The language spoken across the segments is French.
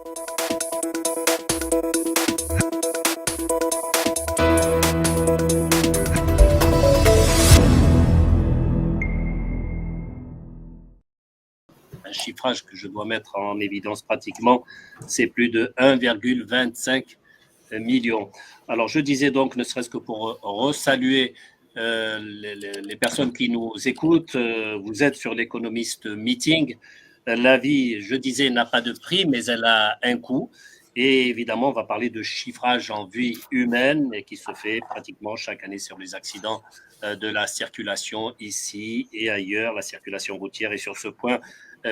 Un chiffrage que je dois mettre en évidence pratiquement, c'est plus de 1,25 million. Alors, je disais donc, ne serait-ce que pour resaluer les personnes qui nous écoutent, vous êtes sur l'Économiste Meeting. La vie, je disais, n'a pas de prix, mais elle a un coût. Et évidemment, on va parler de chiffrage en vie humaine et qui se fait pratiquement chaque année sur les accidents de la circulation ici et ailleurs, la circulation routière. Et sur ce point,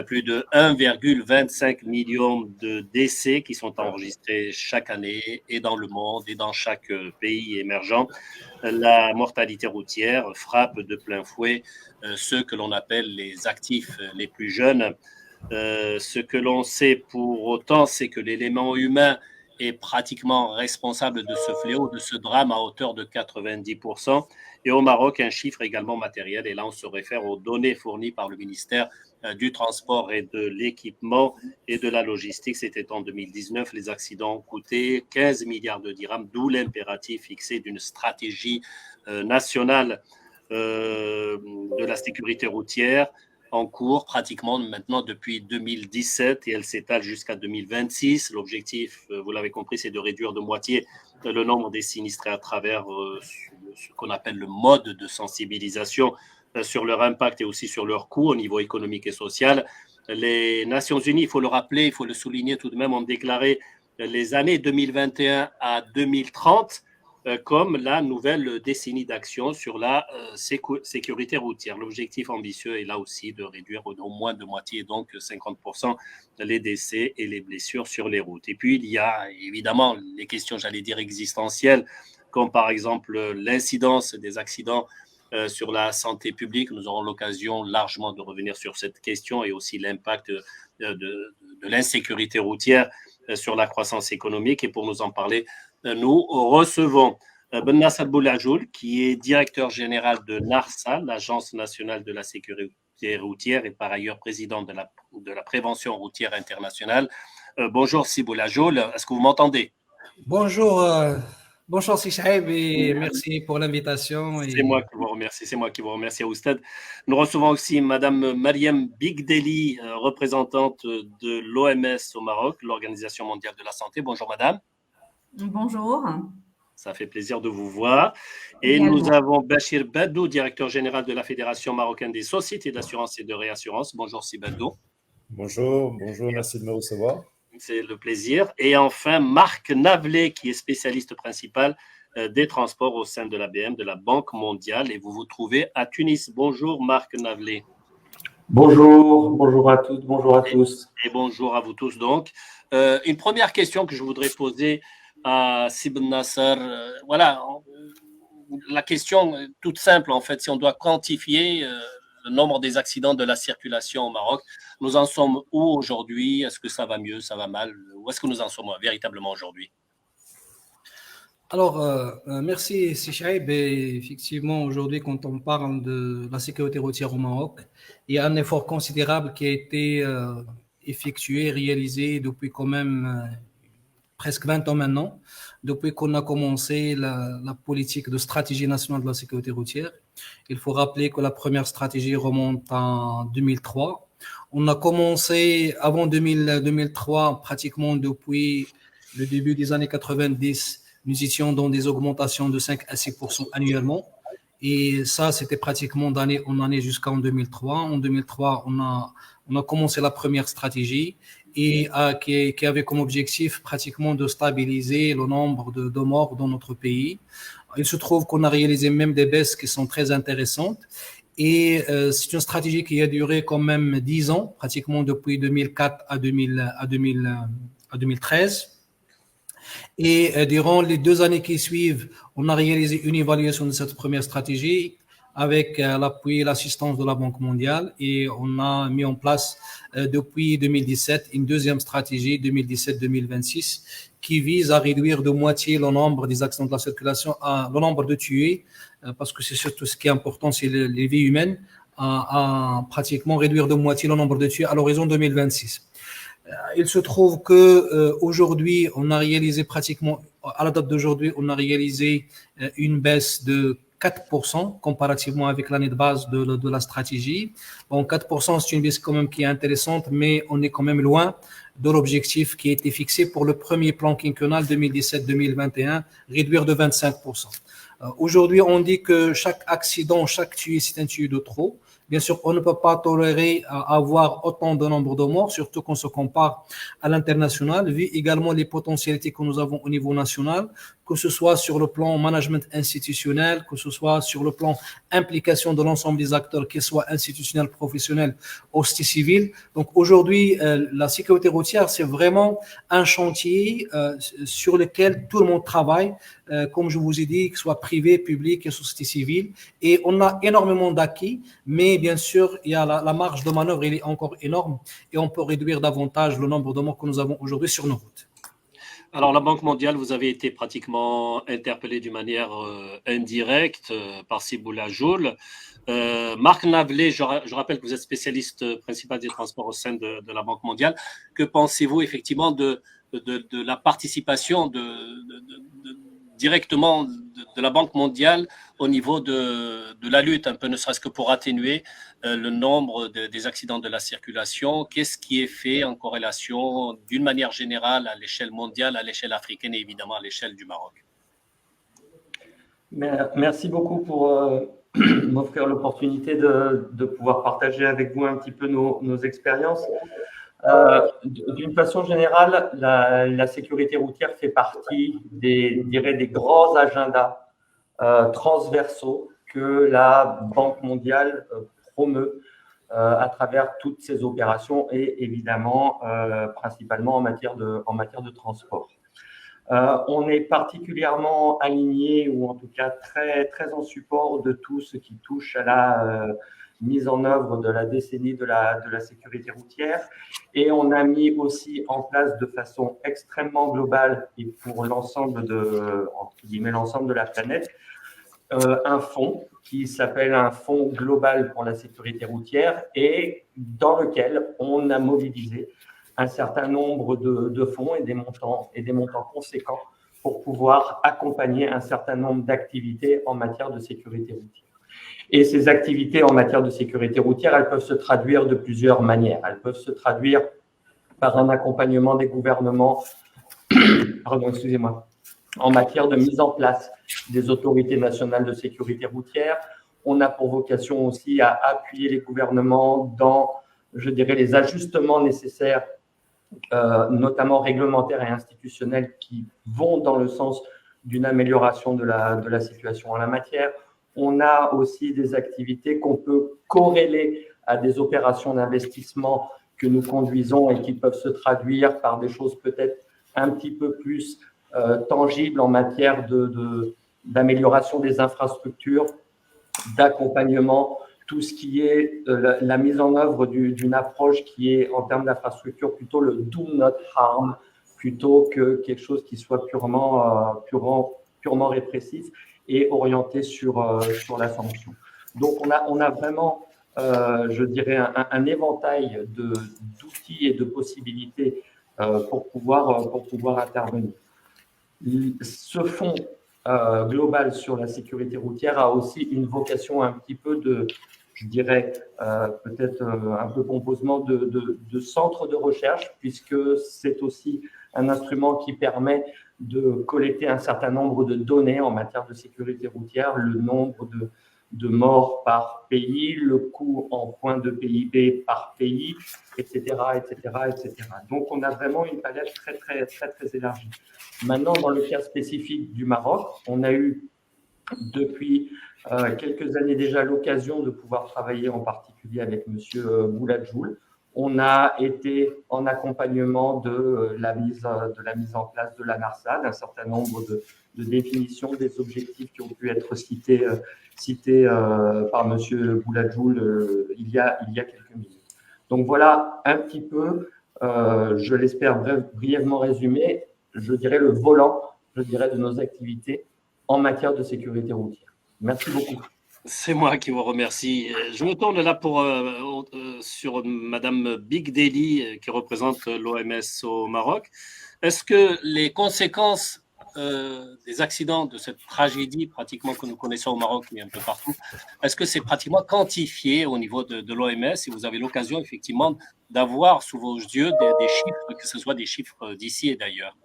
plus de 1,25 million de décès qui sont enregistrés chaque année et dans le monde et dans chaque pays émergent. La mortalité routière frappe de plein fouet ceux que l'on appelle les actifs les plus jeunes. Ce que l'on sait pour autant, c'est que l'élément humain est pratiquement responsable de ce fléau, de ce drame à hauteur de 90%. Et au Maroc, un chiffre également matériel, et là on se réfère aux données fournies par le ministère du Transport et de l'Équipement et de la Logistique. C'était en 2019, les accidents ont coûté 15 milliards de dirhams, d'où l'impératif fixé d'une stratégie nationale de la sécurité routière en cours pratiquement maintenant depuis 2017 et elle s'étale jusqu'à 2026. L'objectif, vous l'avez compris, c'est de réduire de moitié le nombre des sinistrés à travers ce qu'on appelle le mode de sensibilisation sur leur impact et aussi sur leur coût au niveau économique et social. Les Nations Unies, il faut le rappeler, il faut le souligner tout de même, ont déclaré les années 2021 à 2030 comme la nouvelle décennie d'action sur la sécurité routière. L'objectif ambitieux est là aussi de réduire au moins de moitié, donc 50%, les décès et les blessures sur les routes. Et puis, il y a évidemment les questions, j'allais dire, existentielles, comme par exemple l'incidence des accidents sur la santé publique. Nous aurons l'occasion largement de revenir sur cette question et aussi l'impact de l'insécurité routière sur la croissance économique. Et pour nous en parler, nous recevons Ben Nasser Boulajoul, qui est directeur général de NARSA, l'Agence nationale de la sécurité routière, et par ailleurs président de la prévention routière internationale. Bonjour Si Boulajoul, est-ce que vous m'entendez? Bonjour, bonjour Si Chaib et merci pour l'invitation. C'est moi qui vous remercie, Oustad. Nous recevons aussi Madame Mariam Bigdeli, représentante de l'OMS au Maroc, l'Organisation mondiale de la santé. Bonjour Madame. Bonjour. Ça fait plaisir de vous voir. Et nous avons Bachir Badou, directeur général de la Fédération marocaine des sociétés d'assurance et de réassurance. Bonjour Si Badou. Bonjour, merci de me recevoir. C'est le plaisir. Et enfin, Marc Navelet, qui est spécialiste principal des transports au sein de l'ABM, de la Banque mondiale. Et vous vous trouvez à Tunis. Bonjour Marc Navelet. Bonjour à toutes, bonjour à tous. Et bonjour à vous tous donc. Une première question que je voudrais poser à Sib Nasser. Voilà, la question toute simple en fait, si on doit quantifier le nombre des accidents de la circulation au Maroc, nous en sommes où aujourd'hui? Est-ce que ça va mieux, ça va mal? Où est-ce que nous en sommes véritablement aujourd'hui? Alors, merci Sichaib. Effectivement, aujourd'hui, quand on parle de la sécurité routière au Maroc, il y a un effort considérable qui a été effectué, réalisé depuis quand même presque 20 ans maintenant, depuis qu'on a commencé la politique de stratégie nationale de la sécurité routière. Il faut rappeler que la première stratégie remonte en 2003. On a commencé avant 2003, pratiquement depuis le début des années 90, nous étions dans des augmentations de 5 à 6% annuellement. Et ça, c'était pratiquement d'année en année jusqu'en 2003. En 2003, on a commencé la première stratégie et qui avait comme objectif pratiquement de stabiliser le nombre de morts dans notre pays. Il se trouve qu'on a réalisé même des baisses qui sont très intéressantes. Et c'est une stratégie qui a duré quand même 10 ans, pratiquement depuis 2004 à 2013. Et durant les 2 années qui suivent, on a réalisé une évaluation de cette première stratégie avec l'appui et l'assistance de la Banque mondiale et on a mis en place depuis 2017 une deuxième stratégie 2017-2026 qui vise à réduire de moitié le nombre des accidents de la circulation, le nombre de tués, parce que c'est surtout ce qui est important, c'est les vies humaines, à pratiquement réduire de moitié le nombre de tués à l'horizon 2026. Il se trouve que aujourd'hui, on a réalisé pratiquement, à la date d'aujourd'hui, on a réalisé une baisse de 4% comparativement avec l'année de base de la stratégie. Bon, 4%, c'est une baisse quand même qui est intéressante, mais on est quand même loin de l'objectif qui a été fixé pour le premier plan quinquennal 2017-2021, réduire de 25%. Aujourd'hui, on dit que chaque accident, chaque tué, c'est un tué de trop. Bien sûr, on ne peut pas tolérer avoir autant de nombre de morts, surtout qu'on se compare à l'international, vu également les potentialités que nous avons au niveau national, que ce soit sur le plan management institutionnel, que ce soit sur le plan implication de l'ensemble des acteurs, qu'ils soient institutionnels, professionnels, aussi civils. Donc aujourd'hui, la sécurité routière, c'est vraiment un chantier sur lequel tout le monde travaille, comme je vous ai dit, que ce soit privé, public et société civile. Et on a énormément d'acquis, mais bien sûr, il y a la marge de manœuvre, elle est encore énorme et on peut réduire davantage le nombre de morts que nous avons aujourd'hui sur nos routes. Alors, la Banque mondiale, vous avez été pratiquement interpellé d'une manière indirecte par Siboula Joule. Marc Navelet, je rappelle que vous êtes spécialiste principal des transports au sein de la Banque mondiale. Que pensez-vous effectivement de la participation directement de la Banque mondiale au niveau de la lutte, un peu ne serait-ce que pour atténuer le nombre des accidents de la circulation? Qu'est-ce qui est fait en corrélation d'une manière générale à l'échelle mondiale, à l'échelle africaine et évidemment à l'échelle du Maroc? Merci beaucoup pour m'offrir l'opportunité de pouvoir partager avec vous un petit peu nos expériences. D'une façon générale, la sécurité routière fait partie des grands agendas transversaux que la Banque mondiale promeut à travers toutes ses opérations et évidemment principalement en matière de transport. On est particulièrement aligné ou en tout cas très, très en support de tout ce qui touche à la mise en œuvre de la décennie de la sécurité routière, et on a mis aussi en place de façon extrêmement globale et pour l'ensemble l'ensemble de la planète un fonds qui s'appelle un fonds global pour la sécurité routière et dans lequel on a mobilisé un certain nombre de fonds et des montants conséquents pour pouvoir accompagner un certain nombre d'activités en matière de sécurité routière. Et ces activités en matière de sécurité routière, elles peuvent se traduire de plusieurs manières. Elles peuvent se traduire par un accompagnement des gouvernements, en matière de mise en place des autorités nationales de sécurité routière. On a pour vocation aussi à appuyer les gouvernements dans, je dirais, les ajustements nécessaires, notamment réglementaires et institutionnels, qui vont dans le sens d'une amélioration de la situation en la matière. On a aussi des activités qu'on peut corréler à des opérations d'investissement que nous conduisons et qui peuvent se traduire par des choses peut-être un petit peu plus tangibles en matière d'amélioration des infrastructures, d'accompagnement, tout ce qui est la mise en œuvre d'une approche qui est en termes d'infrastructure plutôt le do not harm plutôt que quelque chose qui soit purement répressif et orienté sur la sanction. Donc on a vraiment, je dirais, un éventail d'outils et de possibilités pour pouvoir intervenir. Ce fonds global sur la sécurité routière a aussi une vocation un petit peu je dirais, peut-être un peu pompeusement de centre de recherche, puisque c'est aussi un instrument qui permet de collecter un certain nombre de données en matière de sécurité routière, le nombre de morts par pays, le coût en points de PIB par pays, etc., etc., etc. Donc, on a vraiment une palette très, très, très, très élargie. Maintenant, dans le cas spécifique du Maroc, on a eu depuis quelques années déjà l'occasion de pouvoir travailler en particulier avec M. Bouladjoul. On a été en accompagnement de la mise en place de la NARSA, d'un certain nombre de définitions des objectifs qui ont pu être cités par M. Bouladjoul il y a quelques minutes. Donc voilà un petit peu, je l'espère brièvement résumé, je dirais le volant, de nos activités en matière de sécurité routière. Merci beaucoup. C'est moi qui vous remercie. Je me tourne là sur Madame Big Deli, qui représente l'OMS au Maroc. Est-ce que les conséquences des accidents de cette tragédie pratiquement que nous connaissons au Maroc, mais un peu partout, est-ce que c'est pratiquement quantifié au niveau de l'OMS et vous avez l'occasion effectivement d'avoir sous vos yeux des chiffres, que ce soit des chiffres d'ici et d'ailleurs?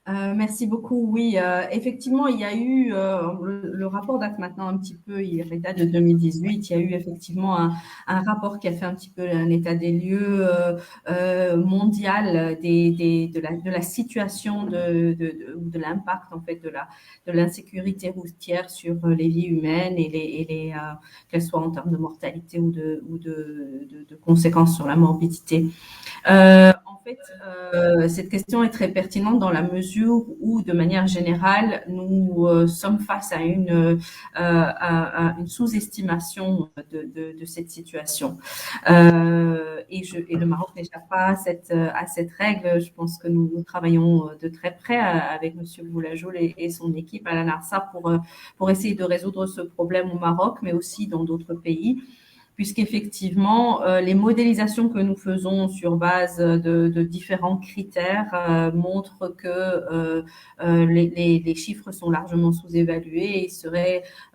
Merci beaucoup. Oui, effectivement, il y a eu le rapport date maintenant un petit peu, il date de 2018. Il y a eu effectivement un rapport qui a fait un petit peu un état des lieux mondial de la situation de l'impact en fait de l'insécurité routière sur les vies humaines et qu'elles soient en termes de mortalité ou de conséquences sur la morbidité. En fait, cette question est très pertinente dans la mesure où, de manière générale, nous sommes face à une sous-estimation de cette situation. Et le Maroc n'échappe pas à cette règle. Je pense que nous travaillons de très près avec Monsieur Boulajoul et son équipe à la NARSA pour essayer de résoudre ce problème au Maroc, mais aussi dans d'autres pays, puisqu'effectivement, les modélisations que nous faisons sur base de différents critères montrent que les chiffres sont largement sous-évalués.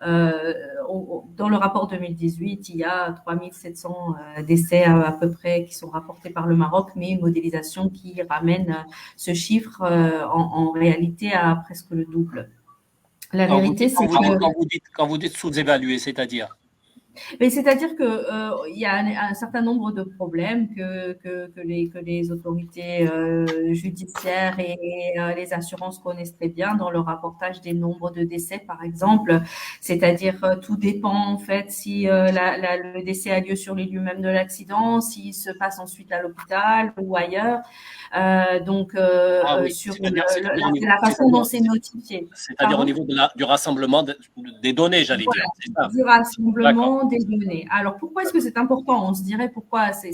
Dans le rapport 2018, il y a 3700 décès à peu près qui sont rapportés par le Maroc, mais une modélisation qui ramène ce chiffre en réalité à presque le double. La vérité, c'est que… Quand vous dites sous-évalué, c'est-à-dire? Mais c'est-à-dire que il y a un certain nombre de problèmes que les autorités judiciaires et les assurances connaissent très bien dans le rapportage des nombres de décès, par exemple. C'est-à-dire tout dépend en fait si le décès a lieu sur les lieux même de l'accident, s'il se passe ensuite à l'hôpital ou ailleurs. Sur la façon dont c'est notifié. C'est-à-dire au niveau du rassemblement des données, j'allais dire. C'est ça. Du rassemblement des données. Alors, pourquoi est-ce que c'est important? On se dirait pourquoi ça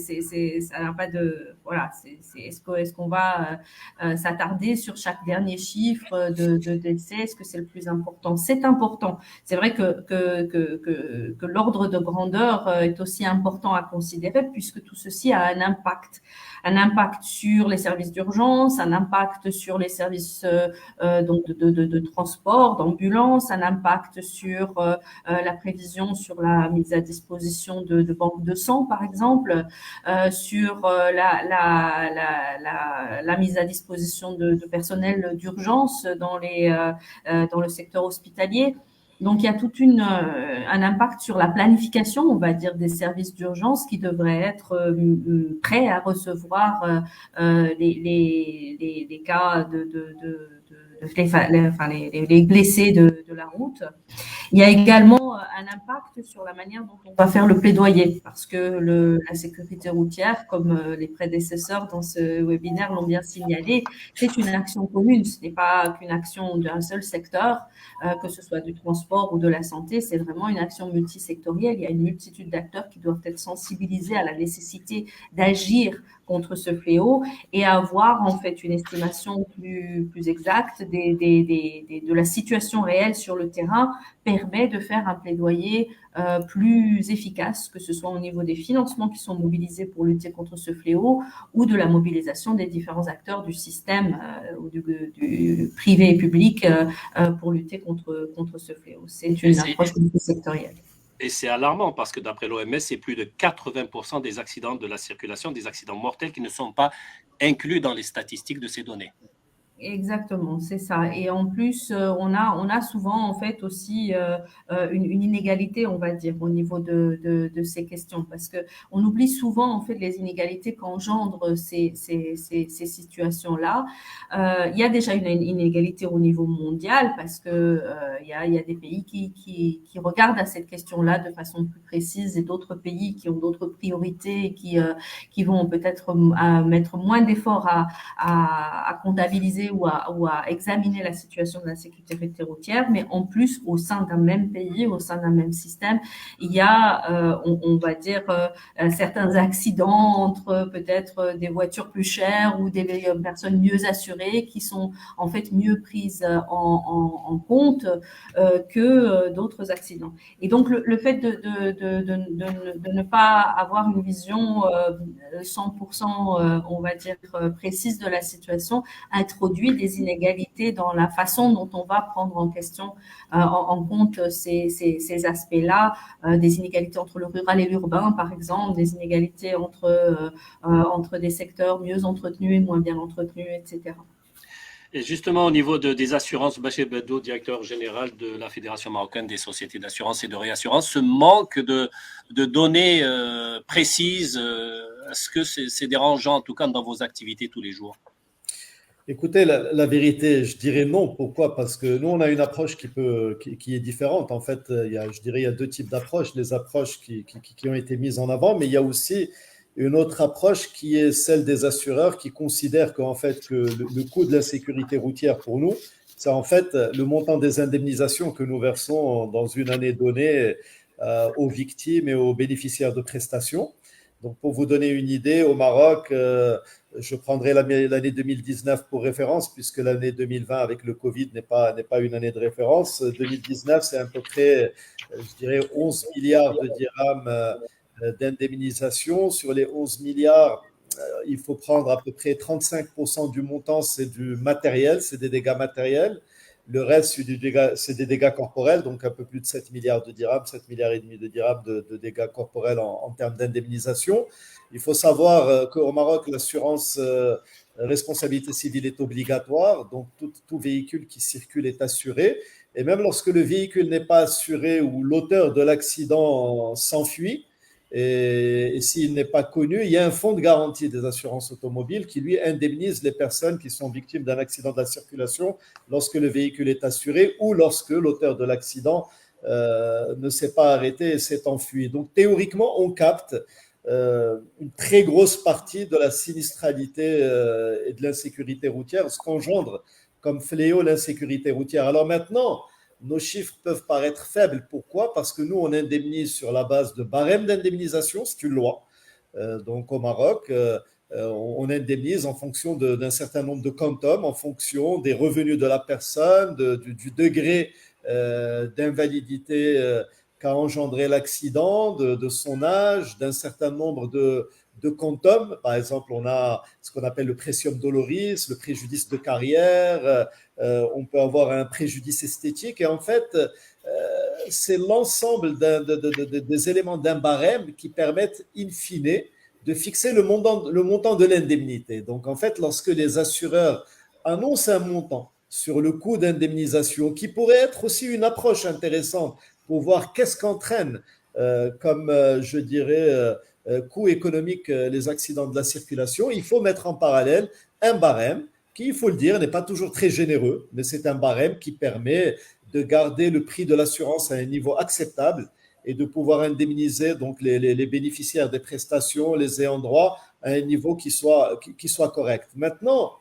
n'a pas de… Voilà, est-ce qu'on va s'attarder sur chaque dernier chiffre de décès? Est-ce que c'est le plus important? C'est important. C'est vrai que l'ordre de grandeur est aussi important à considérer puisque tout ceci a un impact. Un impact sur les services d'urgence, un impact sur les services donc de transport, d'ambulance, un impact sur la prévision, sur la mise à disposition de banques de sang, par exemple, sur la mise à disposition de personnel d'urgence dans le secteur hospitalier. Donc, il y a tout un impact sur la planification, on va dire, des services d'urgence qui devraient être prêts à recevoir les cas les blessés de la route. Il y a également un impact sur la manière dont on va faire le plaidoyer, parce que la sécurité routière, comme les prédécesseurs dans ce webinaire l'ont bien signalé, c'est une action commune. Ce n'est pas qu'une action d'un seul secteur, que ce soit du transport ou de la santé, c'est vraiment une action multisectorielle. Il y a une multitude d'acteurs qui doivent être sensibilisés à la nécessité d'agir contre ce fléau et avoir en fait une estimation plus exacte de la situation réelle sur le terrain permet de faire un plaidoyer plus efficace, que ce soit au niveau des financements qui sont mobilisés pour lutter contre ce fléau ou de la mobilisation des différents acteurs du système ou du privé et public pour lutter contre ce fléau. C'est une approche multisectorielle. Et c'est alarmant parce que d'après l'OMS, c'est plus de 80% des accidents de la circulation, des accidents mortels qui ne sont pas inclus dans les statistiques de ces données. Exactement, c'est ça. Et en plus, on a souvent en fait aussi une inégalité, on va dire, au niveau de ces questions, parce que on oublie souvent en fait les inégalités qu'engendrent ces situations-là. Il y a déjà une inégalité au niveau mondial parce que il y a des pays qui regardent à cette question-là de façon plus précise et d'autres pays qui ont d'autres priorités et qui vont peut-être mettre moins d'efforts à comptabiliser analyser ou à examiner la situation de la sécurité routière, mais en plus, au sein d'un même pays, au sein d'un même système, il y a, on va dire, certains accidents entre peut-être des voitures plus chères ou des personnes mieux assurées qui sont en fait mieux prises en compte que d'autres accidents. Et donc, le fait de ne pas avoir une vision 100%, on va dire, précise de la situation, introduit des inégalités dans la façon dont on va prendre en question, en compte ces aspects-là, des inégalités entre le rural et l'urbain, par exemple, des inégalités entre des secteurs mieux entretenus et moins bien entretenus, etc. Et justement, au niveau des assurances, Bachir Bedou, directeur général de la Fédération marocaine des sociétés d'assurance et de réassurance, ce manque de données précises, est-ce que c'est dérangeant, en tout cas, dans vos activités tous les jours? Écoutez, la vérité, je dirais non. Pourquoi? Parce que nous, on a une approche qui est différente. En fait, je dirais, il y a deux types d'approches. Les approches qui ont été mises en avant, mais il y a aussi une autre approche qui est celle des assureurs qui considèrent qu'en fait, que le coût de la sécurité routière pour nous, c'est en fait le montant des indemnisations que nous versons dans une année donnée aux victimes et aux bénéficiaires de prestations. Donc, pour vous donner une idée, au Maroc, je prendrai l'année 2019 pour référence, puisque l'année 2020 avec le Covid n'est pas une année de référence. 2019, c'est à peu près, je dirais, 11 milliards de dirhams d'indemnisation. Sur les 11 milliards, il faut prendre à peu près 35% du montant, c'est du matériel, c'est des dégâts matériels. Le reste, c'est des dégâts corporels, donc un peu plus de 7 milliards de dirhams, 7 milliards et demi de dirhams de dégâts corporels en termes d'indemnisation. Il faut savoir qu'au Maroc, l'assurance responsabilité civile est obligatoire, donc tout véhicule qui circule est assuré. Et même lorsque le véhicule n'est pas assuré ou l'auteur de l'accident s'enfuit, et s'il n'est pas connu, il y a un fonds de garantie des assurances automobiles qui, lui, indemnise les personnes qui sont victimes d'un accident de la circulation lorsque le véhicule est assuré ou lorsque l'auteur de l'accident ne s'est pas arrêté et s'est enfui. Donc, théoriquement, on capte une très grosse partie de la sinistralité et de l'insécurité routière, ce qu'engendre comme fléau l'insécurité routière. Alors maintenant, nos chiffres peuvent paraître faibles. Pourquoi? Parce que nous, on indemnise sur la base de barème d'indemnisation, c'est une loi. Donc au Maroc, on indemnise en fonction d'un certain nombre de quantums, en fonction des revenus de la personne, du degré d'invalidité qu'a engendré l'accident, de son âge, d'un certain nombre de quantum. Par exemple, on a ce qu'on appelle le précium doloris, le préjudice de carrière, on peut avoir un préjudice esthétique. Et en fait, c'est l'ensemble des éléments d'un barème qui permettent, in fine, de fixer le montant de l'indemnité. Donc, en fait, lorsque les assureurs annoncent un montant sur le coût d'indemnisation, qui pourrait être aussi une approche intéressante pour voir qu'est-ce qu'entraîne comme, je dirais, coût économique les accidents de la circulation, il faut mettre en parallèle un barème qui, il faut le dire, n'est pas toujours très généreux, mais c'est un barème qui permet de garder le prix de l'assurance à un niveau acceptable et de pouvoir indemniser donc les bénéficiaires des prestations, les ayants droit, à un niveau qui soit correct. Maintenant,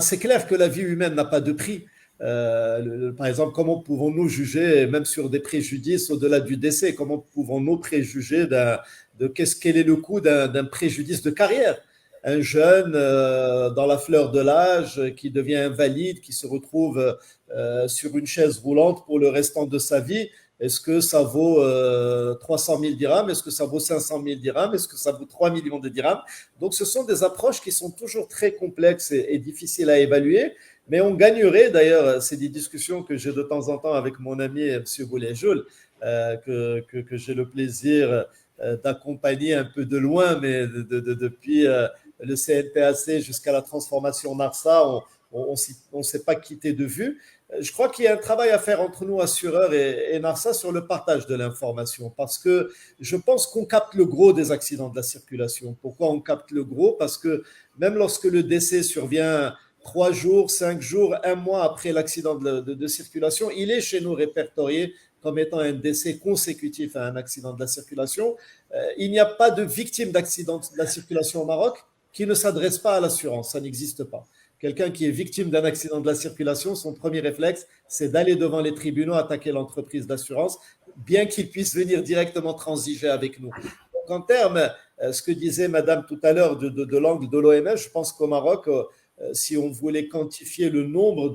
c'est clair que la vie humaine n'a pas de prix. Par exemple, comment pouvons-nous juger, même sur des préjudices au-delà du décès, comment pouvons-nous préjuger quel est le coût d'un préjudice de carrière? Un jeune dans la fleur de l'âge qui devient invalide, qui se retrouve sur une chaise roulante pour le restant de sa vie, est-ce que ça vaut 300 000 dirhams? Est-ce que ça vaut 500 000 dirhams? Est-ce que ça vaut 3 millions de dirhams? Donc, ce sont des approches qui sont toujours très complexes et difficiles à évaluer. Mais on gagnerait, d'ailleurs, c'est des discussions que j'ai de temps en temps avec mon ami M. Bouléjoul, que j'ai le plaisir d'accompagner un peu de loin, mais depuis le CNPAC jusqu'à la transformation NARSA, on ne s'est pas quitté de vue. Je crois qu'il y a un travail à faire entre nous, assureurs et NARSA, sur le partage de l'information, parce que je pense qu'on capte le gros des accidents de la circulation. Pourquoi on capte le gros? Parce que même lorsque le décès survient 3 jours, 5 jours, 1 mois après l'accident de circulation, il est chez nous répertorié comme étant un décès consécutif à un accident de la circulation. Il n'y a pas de victimes d'accident de la circulation au Maroc. qui ne s'adresse pas à l'assurance. Ça n'existe pas. Quelqu'un qui est victime d'un accident de la circulation, son premier réflexe, c'est d'aller devant les tribunaux attaquer l'entreprise d'assurance, bien qu'il puisse venir directement transiger avec nous. Donc, en termes, ce que disait Madame tout à l'heure de l'angle de l'OMS, je pense qu'au Maroc, si on voulait quantifier le nombre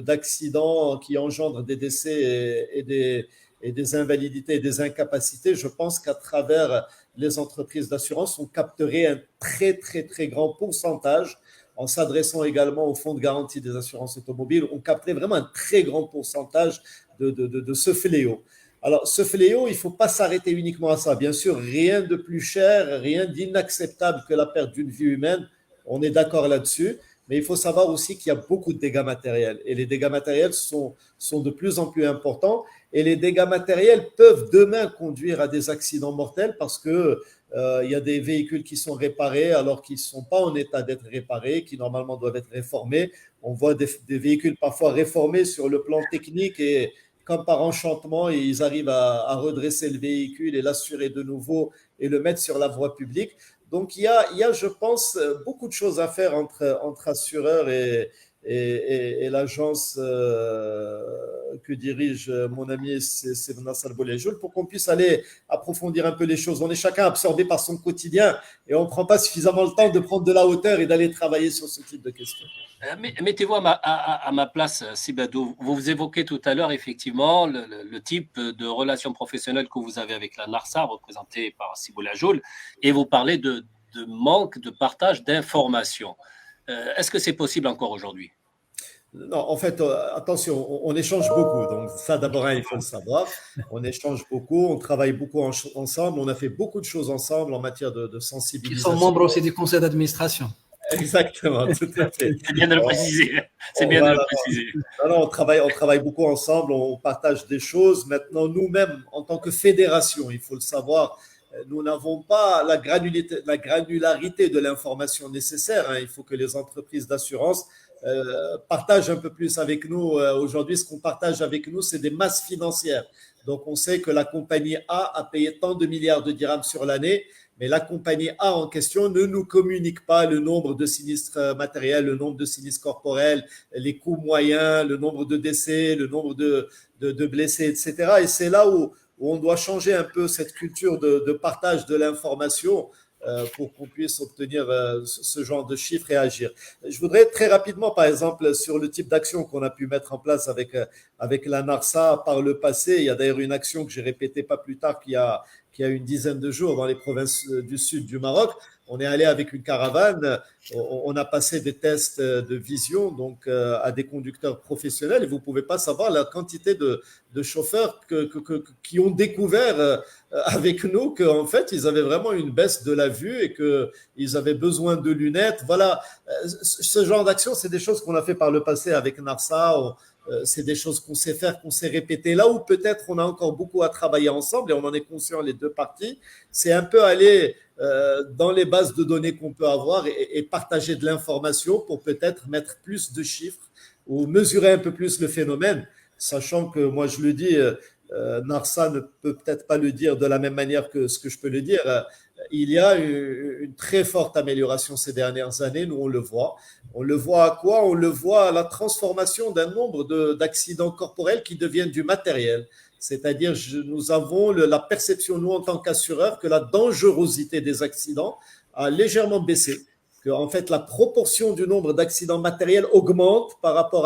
d'accidents qui engendrent des décès et des invalidités et des incapacités, je pense qu'à travers les entreprises d'assurance, on capterait un très, très, très grand pourcentage. En s'adressant également au fonds de garantie des assurances automobiles, on capterait vraiment un très grand pourcentage de ce fléau. Alors, ce fléau, il ne faut pas s'arrêter uniquement à ça. Bien sûr, rien de plus cher, rien d'inacceptable que la perte d'une vie humaine. On est d'accord là-dessus. Mais il faut savoir aussi qu'il y a beaucoup de dégâts matériels. Et les dégâts matériels sont de plus en plus importants. Et les dégâts matériels peuvent demain conduire à des accidents mortels parce que il y a des véhicules qui sont réparés alors qu'ils ne sont pas en état d'être réparés, qui normalement doivent être réformés. On voit des véhicules parfois réformés sur le plan technique et comme par enchantement, ils arrivent à redresser le véhicule et l'assurer de nouveau et le mettre sur la voie publique. Donc, il y a, je pense, beaucoup de choses à faire entre assureurs et l'agence que dirige mon ami Nasser Boulajoul pour qu'on puisse aller approfondir un peu les choses. On est chacun absorbé par son quotidien et on ne prend pas suffisamment le temps de prendre de la hauteur et d'aller travailler sur ce type de questions. Mettez-vous à ma place, Sibadou. Vous évoquez tout à l'heure effectivement le type de relation professionnelle que vous avez avec la NARSA, représentée par Siboulajoul, et vous parlez de manque de partage d'informations. Est-ce que c'est possible encore aujourd'hui? Non, en fait, attention, on échange beaucoup. Donc ça, d'abord, il faut le savoir. On échange beaucoup, on travaille beaucoup ensemble. On a fait beaucoup de choses ensemble en matière de sensibilisation. Ils sont membres aussi du conseil d'administration. Exactement, tout à fait. C'est bien de le préciser. C'est bien de le préciser. Non, on travaille beaucoup ensemble, on partage des choses. Maintenant, nous-mêmes, en tant que fédération, il faut le savoir, nous n'avons pas la granularité de l'information nécessaire. Il faut que les entreprises d'assurance partagent un peu plus avec nous. Aujourd'hui, ce qu'on partage avec nous, c'est des masses financières. Donc, on sait que la compagnie A a payé tant de milliards de dirhams sur l'année, mais la compagnie A en question ne nous communique pas le nombre de sinistres matériels, le nombre de sinistres corporels, les coûts moyens, le nombre de décès, le nombre de blessés, etc. Et c'est là où on doit changer un peu cette culture de partage de l'information pour qu'on puisse obtenir ce genre de chiffres et agir. Je voudrais très rapidement, par exemple, sur le type d'action qu'on a pu mettre en place avec la NARSA par le passé. Il y a d'ailleurs une action que j'ai répétée pas plus tard qu'il y a une dizaine de jours dans les provinces du sud du Maroc. On est allé avec une caravane, on a passé des tests de vision donc à des conducteurs professionnels et vous ne pouvez pas savoir la quantité de chauffeurs qui ont découvert avec nous qu'en fait, ils avaient vraiment une baisse de la vue et qu'ils avaient besoin de lunettes. Voilà, ce genre d'action, c'est des choses qu'on a fait par le passé avec NARSA. C'est des choses qu'on sait faire, qu'on sait répéter. Là où peut-être on a encore beaucoup à travailler ensemble et on en est conscient les deux parties, c'est un peu aller dans les bases de données qu'on peut avoir et partager de l'information pour peut-être mettre plus de chiffres ou mesurer un peu plus le phénomène, sachant que moi je le dis, NARSA ne peut peut-être pas le dire de la même manière que ce que je peux le dire. Il y a une très forte amélioration ces dernières années, nous on le voit. On le voit à quoi? On le voit à la transformation d'un nombre d'accidents corporels qui deviennent du matériel. C'est-à-dire, nous avons la perception, nous en tant qu'assureurs, que la dangerosité des accidents a légèrement baissé. Que, en fait, la proportion du nombre d'accidents matériels augmente par rapport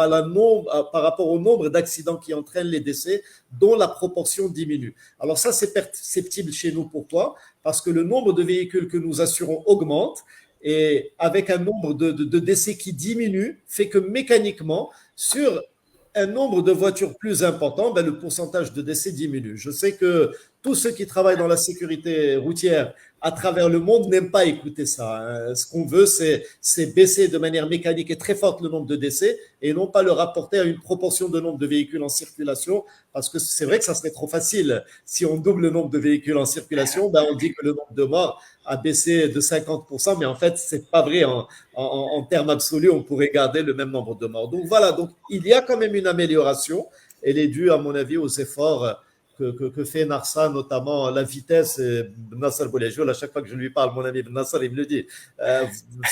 au nombre d'accidents qui entraînent les décès, dont la proportion diminue. Alors ça, c'est perceptible chez nous. Pourquoi? Parce que le nombre de véhicules que nous assurons augmente et avec un nombre de décès qui diminue, fait que mécaniquement, sur un nombre de voitures plus important, le pourcentage de décès diminue. Je sais que tous ceux qui travaillent dans la sécurité routière à travers le monde n'aiment pas écouter ça. Ce qu'on veut, c'est baisser de manière mécanique et très forte le nombre de décès et non pas le rapporter à une proportion de nombre de véhicules en circulation, parce que c'est vrai que ça serait trop facile. Si on double le nombre de véhicules en circulation, on dit que le nombre de morts a baissé de 50%, mais en fait, c'est pas vrai. En termes absolus, on pourrait garder le même nombre de morts. Donc voilà, donc il y a quand même une amélioration. Elle est due, à mon avis, aux efforts que fait Narsa, notamment la vitesse. Nasser Boulajoul, à chaque fois que je lui parle, mon ami Nasser, il me le dit.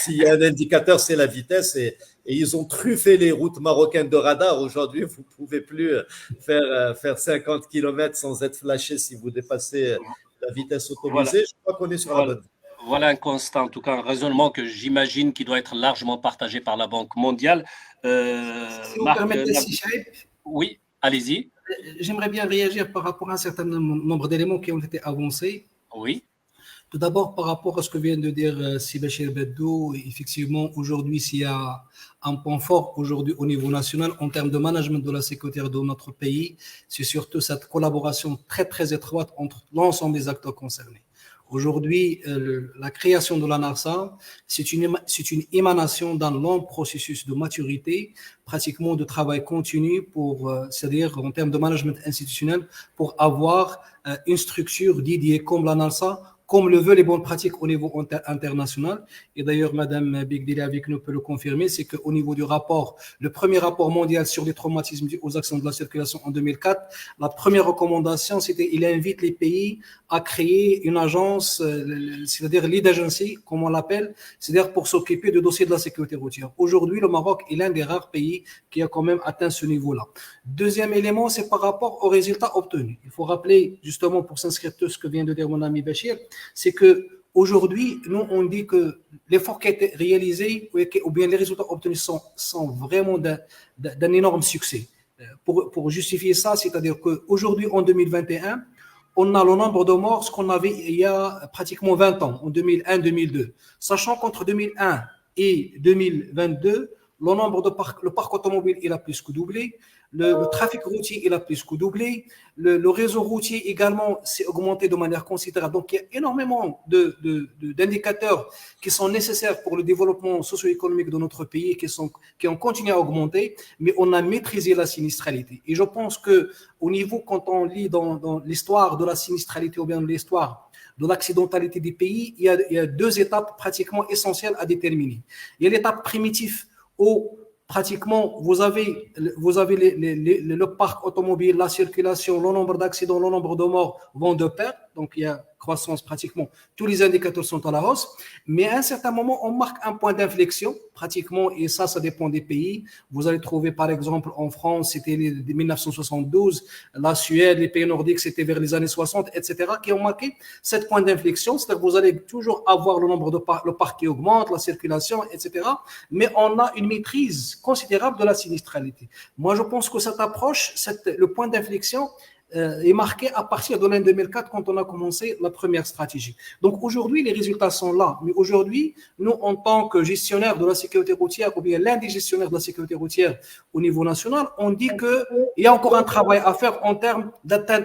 S'il y a un indicateur, c'est la vitesse. Et ils ont truffé les routes marocaines de radar. Aujourd'hui, vous ne pouvez plus faire 50 km sans être flashé si vous dépassez la vitesse autorisée. Voilà. Je crois qu'on est sur la bonne. Voilà un constat, en tout cas un raisonnement que j'imagine qui doit être largement partagé par la Banque mondiale. Si vous Marc, permettez, si Chaib, oui, allez-y. j'aimerais bien réagir par rapport à un certain nombre d'éléments qui ont été avancés. Oui, Tout d'abord, par rapport à ce que vient de dire Sibachir Beddou, effectivement, aujourd'hui, s'il y a un point fort aujourd'hui au niveau national en termes de management de la sécurité de notre pays, c'est surtout cette collaboration très, très étroite entre l'ensemble des acteurs concernés. Aujourd'hui, la création de la NARSA, c'est une émanation d'un long processus de maturité, pratiquement de travail continu pour, c'est-à-dire en termes de management institutionnel, pour avoir une structure dédiée comme la NARSA, comme le veulent les bonnes pratiques au niveau international. Et d'ailleurs, Madame Bigdili avec nous peut le confirmer, c'est qu'au niveau du rapport, le premier rapport mondial sur les traumatismes dus aux accidents de la circulation en 2004, la première recommandation, c'était il invite les pays à créer une agence, c'est-à-dire lead agency, comme on l'appelle, c'est-à-dire pour s'occuper de dossiers de la sécurité routière. Aujourd'hui, le Maroc est l'un des rares pays qui a quand même atteint ce niveau-là. Deuxième élément, c'est par rapport aux résultats obtenus. Il faut rappeler, justement, pour s'inscrire tout ce que vient de dire mon ami Bachir, c'est que aujourd'hui, nous, on dit que l'effort qui a été réalisé ou bien les résultats obtenus sont vraiment d'un énorme succès. Pour justifier ça, c'est-à-dire qu'aujourd'hui, en 2021, on a le nombre de morts, ce qu'on avait il y a pratiquement 20 ans, en 2001-2002. Sachant qu'entre 2001 et 2022, le parc automobile il a plus que doublé, le trafic routier il a plus que doublé, le réseau routier également s'est augmenté de manière considérable. Donc il y a énormément d'indicateurs qui sont nécessaires pour le développement socio-économique de notre pays qui ont continué à augmenter, mais on a maîtrisé la sinistralité. Et je pense que au niveau, quand on lit dans l'histoire de la sinistralité ou bien l'histoire de l'accidentalité des pays, il y a deux étapes pratiquement essentielles à déterminer. Il y a l'étape primitive où pratiquement vous avez le parc automobile, la circulation, le nombre d'accidents, le nombre de morts vont de pair. Donc il y a croissance pratiquement, tous les indicateurs sont à la hausse, mais à un certain moment, on marque un point d'inflexion, pratiquement, et ça dépend des pays. Vous allez trouver, par exemple, en France, c'était 1972, la Suède, les pays nordiques, c'était vers les années 60, etc., qui ont marqué cette point d'inflexion, c'est-à-dire que vous allez toujours avoir le nombre le parc qui augmente, la circulation, etc., mais on a une maîtrise considérable de la sinistralité. Moi, je pense que cette approche, le point d'inflexion, est marqué à partir de l'année 2004 quand on a commencé la première stratégie. Donc aujourd'hui, les résultats sont là. Mais aujourd'hui, nous, en tant que gestionnaire de la sécurité routière ou bien l'un des gestionnaires de la sécurité routière au niveau national, on dit qu'il y a encore un travail à faire en termes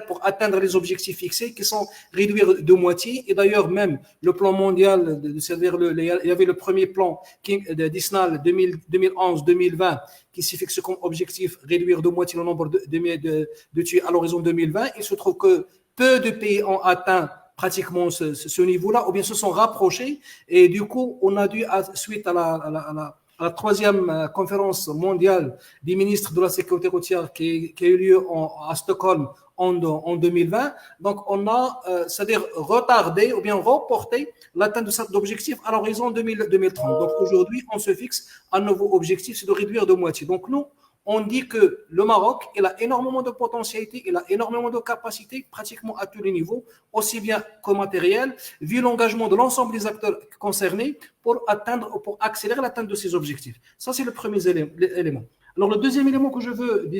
pour atteindre les objectifs fixés qui sont réduire de moitié. Et d'ailleurs, même le plan mondial, c'est-à-dire il y avait le premier plan d'ISNAL 2011-2020 qui s'est fixé comme objectif réduire de moitié le nombre de tués à l'horizon 2020. Il se trouve que peu de pays ont atteint pratiquement ce niveau-là, ou bien se sont rapprochés. Et du coup, on a dû, suite à la troisième conférence mondiale des ministres de la sécurité routière qui a eu lieu à Stockholm en 2020. Donc, on a, c'est-à-dire retardé ou bien reporté l'atteinte de cet objectif à l'horizon 2030. Donc, aujourd'hui, on se fixe un nouveau objectif, c'est de réduire de moitié. Donc, nous, on dit que le Maroc, il a énormément de potentialité, il a énormément de capacités, pratiquement à tous les niveaux, aussi bien que matériel, vu l'engagement de l'ensemble des acteurs concernés pour accélérer l'atteinte de ces objectifs. Ça, c'est le premier élément. Alors, le deuxième élément que je veux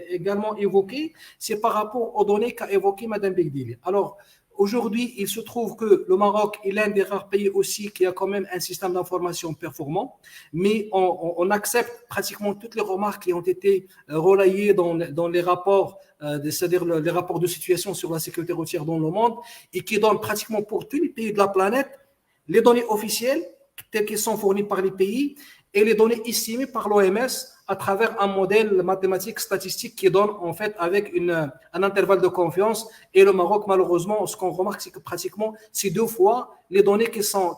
également évoquer, c'est par rapport aux données qu'a évoquées Mme Bigdili. Alors, aujourd'hui, il se trouve que le Maroc est l'un des rares pays aussi qui a quand même un système d'information performant, mais on accepte pratiquement toutes les remarques qui ont été relayées dans les rapports, c'est-à-dire les rapports de situation sur la sécurité routière dans le monde, et qui donnent pratiquement pour tous les pays de la planète les données officielles telles qu'elles sont fournies par les pays et les données estimées par l'OMS à travers un modèle mathématique statistique qui donne en fait avec un intervalle de confiance. Et le Maroc, malheureusement, ce qu'on remarque, c'est que pratiquement c'est 2 fois les données qui sont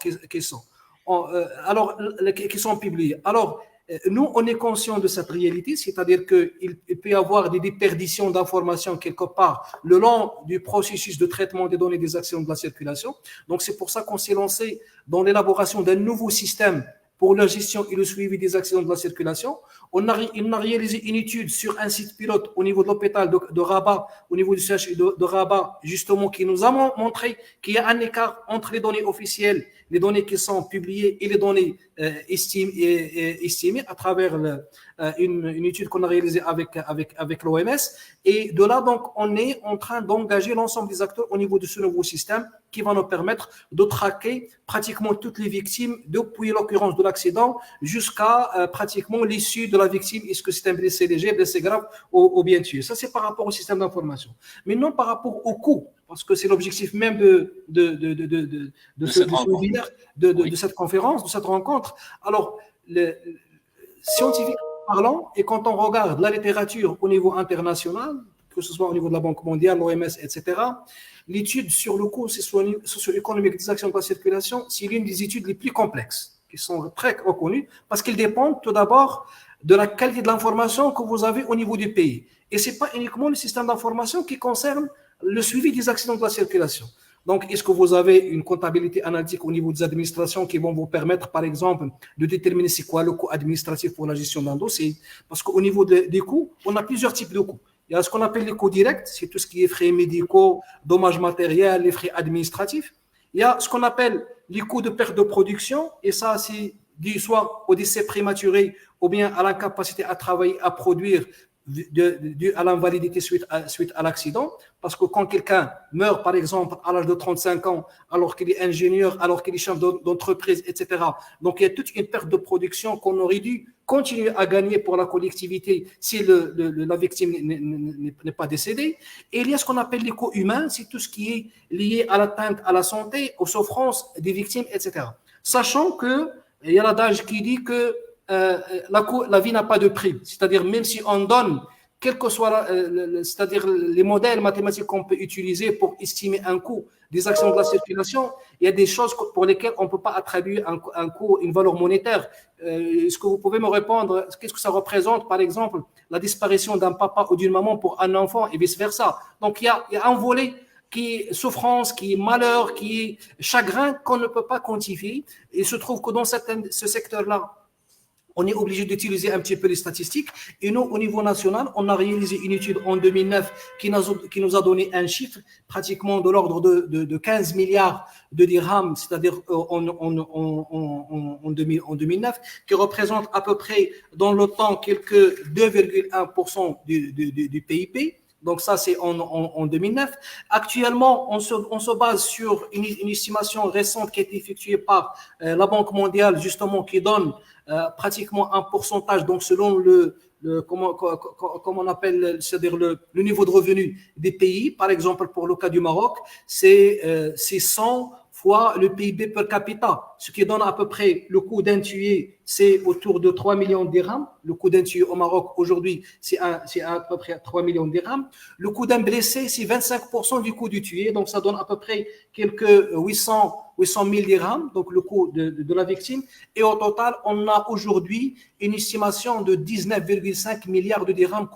publiées. Alors, nous, on est conscient de cette réalité, c'est-à-dire qu'il peut y avoir des déperditions d'informations quelque part le long du processus de traitement des données des accidents de la circulation. Donc, c'est pour ça qu'on s'est lancé dans l'élaboration d'un nouveau système pour la gestion et le suivi des accidents de la circulation. On a réalisé une étude sur un site pilote au niveau de l'hôpital de Rabat, au niveau du CHU de Rabat, justement, qui nous a montré qu'il y a un écart entre les données officielles, les données qui sont publiées et les données estimées à travers une étude qu'on a réalisée avec l'OMS. Et de là, donc, on est en train d'engager l'ensemble des acteurs au niveau de ce nouveau système qui va nous permettre de traquer pratiquement toutes les victimes depuis l'occurrence de l'accident jusqu'à pratiquement l'issue de la victime. Est-ce que c'est un blessé léger, blessé grave ou bien tué? Ça, c'est par rapport au système d'information. Mais non par rapport au coût, parce que c'est l'objectif même de cette conférence, de cette rencontre. Alors, scientifiquement parlant, et quand on regarde la littérature au niveau international, que ce soit au niveau de la Banque mondiale, l'OMS, etc., l'étude sur le coût socio-économique des actions de la circulation, c'est l'une des études les plus complexes, qui sont très reconnues, parce qu'elles dépendent tout d'abord de la qualité de l'information que vous avez au niveau du pays. Et ce n'est pas uniquement le système d'information qui concerne le suivi des accidents de la circulation. Donc, est-ce que vous avez une comptabilité analytique au niveau des administrations qui vont vous permettre, par exemple, de déterminer c'est quoi le coût administratif pour la gestion d'un dossier? Parce qu'au niveau des coûts, on a plusieurs types de coûts. Il y a ce qu'on appelle les coûts directs, c'est tout ce qui est frais médicaux, dommages matériels, les frais administratifs. Il y a ce qu'on appelle les coûts de perte de production, et ça, c'est dû soit au décès prématuré ou bien à l'incapacité à travailler, à produire, dû à l'invalidité suite à l'accident, parce que quand quelqu'un meurt, par exemple, à l'âge de 35 ans, alors qu'il est ingénieur, alors qu'il est chef d'entreprise, etc., donc il y a toute une perte de production qu'on aurait dû continuer à gagner pour la collectivité si la victime n'est pas décédée. Et il y a ce qu'on appelle les coûts humains, c'est tout ce qui est lié à l'atteinte à la santé, aux souffrances des victimes, etc. Sachant qu'il y a l'adage qui dit que la vie n'a pas de prix, c'est-à-dire même si on donne, quel que soit, c'est-à-dire les modèles mathématiques qu'on peut utiliser pour estimer un coût des actions de la circulation, il y a des choses pour lesquelles on ne peut pas attribuer un coût, une valeur monétaire. Est-ce que vous pouvez me répondre, qu'est-ce que ça représente, par exemple, la disparition d'un papa ou d'une maman pour un enfant et vice-versa? Donc, il y a un volet qui est souffrance, qui est malheur, qui est chagrin qu'on ne peut pas quantifier. Et il se trouve que dans ce secteur-là, on est obligé d'utiliser un petit peu les statistiques. Et nous, au niveau national, on a réalisé une étude en 2009 qui nous a donné un chiffre pratiquement de l'ordre de 15 milliards de dirhams, c'est-à-dire en 2009, qui représente à peu près dans le temps quelques 2,1% du PIB. Donc ça, c'est en 2009. Actuellement, on se base sur une estimation récente qui a été effectuée par la Banque mondiale, justement, qui donne pratiquement un pourcentage, donc selon comment on appelle, c'est-à-dire le niveau de revenu des pays. Par exemple, pour le cas du Maroc, c'est 100 fois le PIB per capita, ce qui donne à peu près le coût d'un tué, c'est autour de 3 millions de dirhams. Le coût d'un tué au Maroc aujourd'hui, c'est à peu près 3 millions de dirhams. Le coût d'un blessé, c'est 25% du coût du tué, donc ça donne à peu près quelques 800 000 dirhams, donc le coût de la victime. Et au total, on a aujourd'hui une estimation de 19,5 milliards de dirhams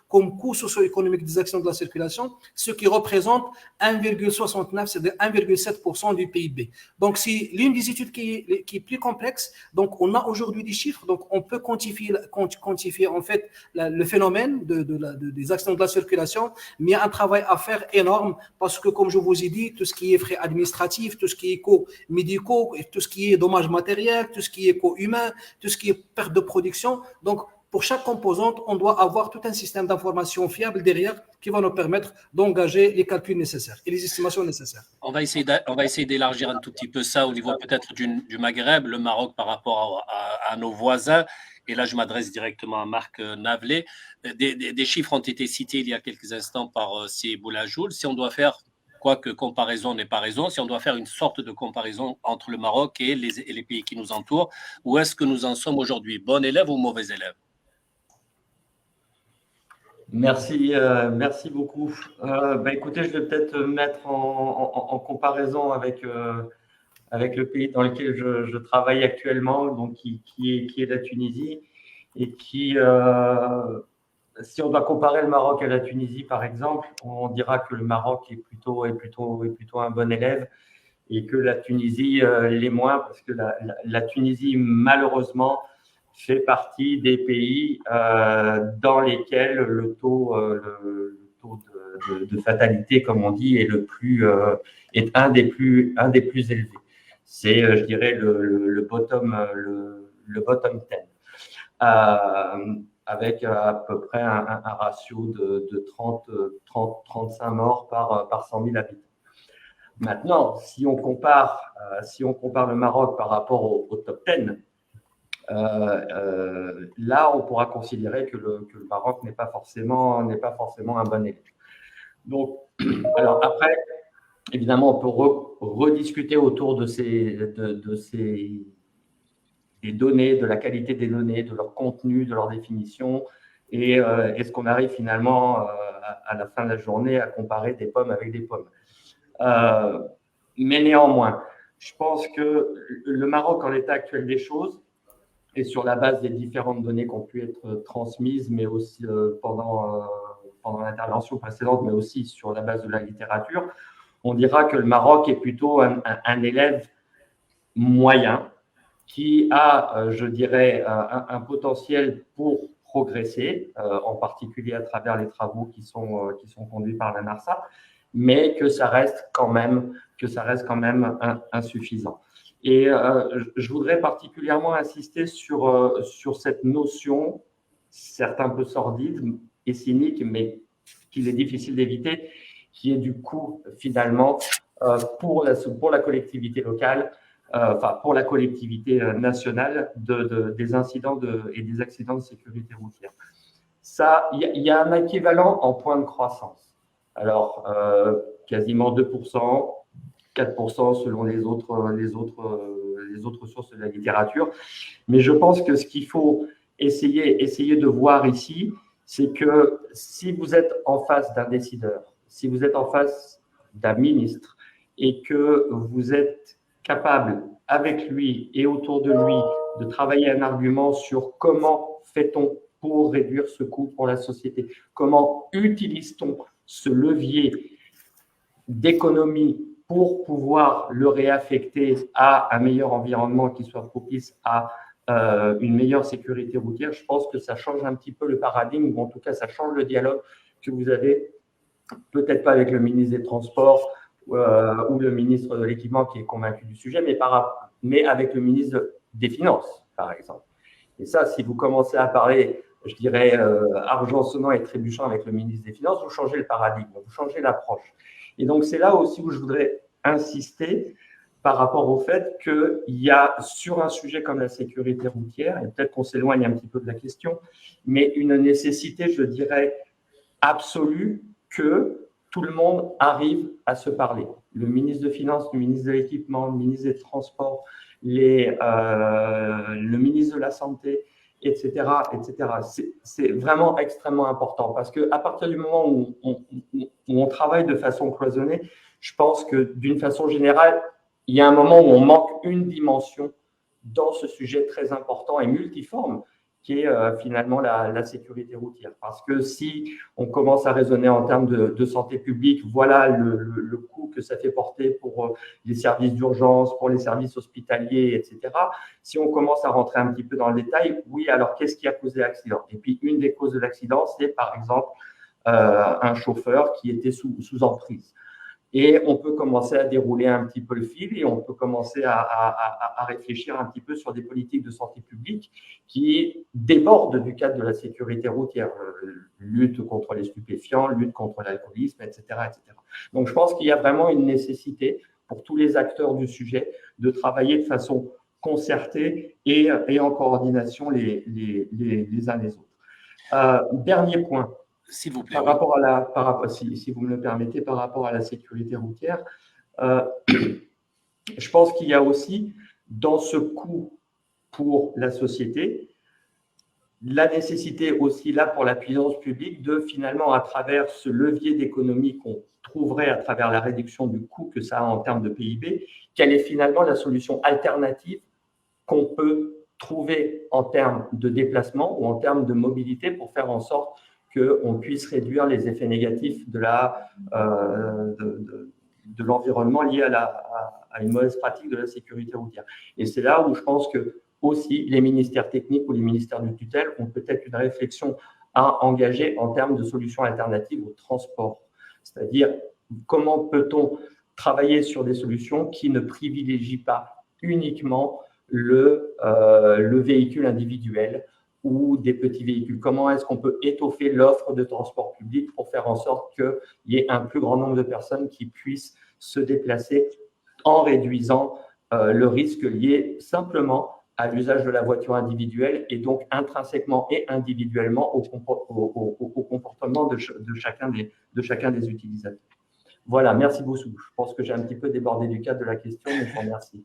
comme coût socio-économique des actions de la circulation, ce qui représente 1,69, c'est-à-dire 1,7% du PIB. Donc, c'est l'une des études qui est plus complexe. Donc, on a aujourd'hui des chiffres, donc on peut quantifier en fait le phénomène des accidents de la circulation, mais il y a un travail à faire énorme parce que, comme je vous ai dit, tout ce qui est frais administratifs, tout ce qui est coûts médicaux, tout ce qui est dommages matériels, tout ce qui est coûts humains, tout ce qui est perte de production. Donc, pour chaque composante, on doit avoir tout un système d'information fiable derrière qui va nous permettre d'engager les calculs nécessaires et les estimations nécessaires. On va essayer d'élargir un tout petit peu ça au niveau peut-être du Maghreb, le Maroc par rapport à nos voisins. Et là, je m'adresse directement à Marc Navelet. Des chiffres ont été cités il y a quelques instants par Si Boulajoul. Si on doit faire, quoique comparaison n'est pas raison, si on doit faire une sorte de comparaison entre le Maroc et les pays qui nous entourent, où est-ce que nous en sommes aujourd'hui? Bon élève ou mauvais élève? Merci beaucoup. Écoutez, je vais peut-être mettre en comparaison avec avec le pays dans lequel je travaille actuellement, donc qui est la Tunisie, et qui, si on doit comparer le Maroc à la Tunisie, par exemple, on dira que le Maroc est plutôt un bon élève et que la Tunisie l'est moins, parce que la Tunisie, malheureusement, fait partie des pays dans lesquels le taux de fatalité, comme on dit, est un des plus élevés. C'est, je dirais, le bottom 10. Avec à peu près un ratio de 35 morts par 100 000 habitants. Maintenant, si on compare le Maroc par rapport au top 10, là, on pourra considérer que le Maroc n'est pas forcément un bon élève. Donc, alors après, évidemment, on peut rediscuter autour de des données, de la qualité des données, de leur contenu, de leur définition, et est-ce qu'on arrive finalement à la fin de la journée à comparer des pommes avec des pommes. Mais néanmoins, je pense que le Maroc, en l'état actuel des choses, et sur la base des différentes données qui ont pu être transmises, mais aussi pendant l'intervention précédente, mais aussi sur la base de la littérature, on dira que le Maroc est plutôt un élève moyen, qui a, je dirais, un potentiel pour progresser, en particulier à travers les travaux qui sont conduits par la NARSA, mais que ça reste quand même insuffisant. Et je voudrais particulièrement insister sur cette notion, certes un peu sordide et cynique, mais qu'il est difficile d'éviter, qui est du coût finalement pour la collectivité locale, pour la collectivité nationale des incidents et des accidents de sécurité routière. Ça, il y a un équivalent en point de croissance. Alors, quasiment 2%, 4% selon les autres sources de la littérature. Mais je pense que ce qu'il faut essayer de voir ici, c'est que si vous êtes en face d'un décideur, si vous êtes en face d'un ministre et que vous êtes capable, avec lui et autour de lui, de travailler un argument sur comment fait-on pour réduire ce coût pour la société, comment utilise-t-on ce levier d'économie pour pouvoir le réaffecter à un meilleur environnement qui soit propice à une meilleure sécurité routière. Je pense que ça change un petit peu le paradigme, ou en tout cas, ça change le dialogue que vous avez, peut-être pas avec le ministre des Transports ou le ministre de l'Équipement qui est convaincu du sujet, mais avec le ministre des Finances, par exemple. Et ça, si vous commencez à parler, je dirais, argent sonnant et trébuchant avec le ministre des Finances, vous changez le paradigme, vous changez l'approche. Et donc, c'est là aussi où je voudrais insister par rapport au fait qu'il y a, sur un sujet comme la sécurité routière, et peut-être qu'on s'éloigne un petit peu de la question, mais une nécessité, je dirais, absolue que tout le monde arrive à se parler. Le ministre de Finances, le ministre de l'Équipement, le ministre des Transports, le ministre de la Santé, etc. C'est vraiment extrêmement important parce qu'à partir du moment où on travaille de façon cloisonnée, je pense que d'une façon générale, il y a un moment où on manque une dimension dans ce sujet très important et multiforme qui est finalement la sécurité routière. Parce que si on commence à raisonner en termes de santé publique, voilà le coût que ça fait porter pour les services d'urgence, pour les services hospitaliers, etc. Si on commence à rentrer un petit peu dans le détail, oui, alors qu'est-ce qui a causé l'accident? Et puis, une des causes de l'accident, c'est par exemple un chauffeur qui était sous emprise. Et on peut commencer à dérouler un petit peu le fil et on peut commencer à réfléchir un petit peu sur des politiques de santé publique qui débordent du cadre de la sécurité routière, lutte contre les stupéfiants, lutte contre l'alcoolisme, etc., etc. Donc, je pense qu'il y a vraiment une nécessité pour tous les acteurs du sujet de travailler de façon concertée et en coordination les uns les autres. Dernier point. S'il vous plaît. Si vous me le permettez, par rapport à la sécurité routière, je pense qu'il y a aussi, dans ce coût pour la société, la nécessité aussi là pour la puissance publique de finalement, à travers ce levier d'économie qu'on trouverait à travers la réduction du coût que ça a en termes de PIB, quelle est finalement la solution alternative qu'on peut trouver en termes de déplacement ou en termes de mobilité pour faire en sorte qu'on puisse réduire les effets négatifs de l'environnement lié à une mauvaise pratique de la sécurité routière. Et c'est là où je pense que aussi les ministères techniques ou les ministères de tutelle ont peut-être une réflexion à engager en termes de solutions alternatives au transport. C'est-à-dire, comment peut-on travailler sur des solutions qui ne privilégient pas uniquement le véhicule individuel ou des petits véhicules. Comment est-ce qu'on peut étoffer l'offre de transport public pour faire en sorte qu'il y ait un plus grand nombre de personnes qui puissent se déplacer en réduisant le risque lié simplement à l'usage de la voiture individuelle et donc intrinsèquement et individuellement au comportement de chacun des utilisateurs. Voilà, merci beaucoup. Je pense que j'ai un petit peu débordé du cadre de la question, mais je vous remercie.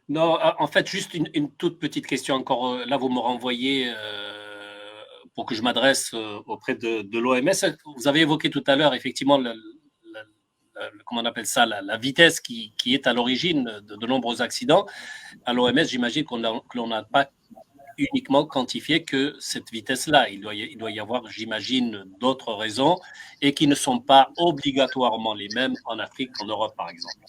Non, en fait, juste une toute petite question encore. Là, vous me renvoyez pour que je m'adresse auprès de l'OMS. Vous avez évoqué tout à l'heure, effectivement, comment on appelle ça, la vitesse qui est à l'origine de nombreux accidents. À l'OMS, j'imagine que l'on n'a pas uniquement quantifié que cette vitesse-là. Il doit y avoir, j'imagine, d'autres raisons et qui ne sont pas obligatoirement les mêmes en Afrique qu'en Europe, par exemple.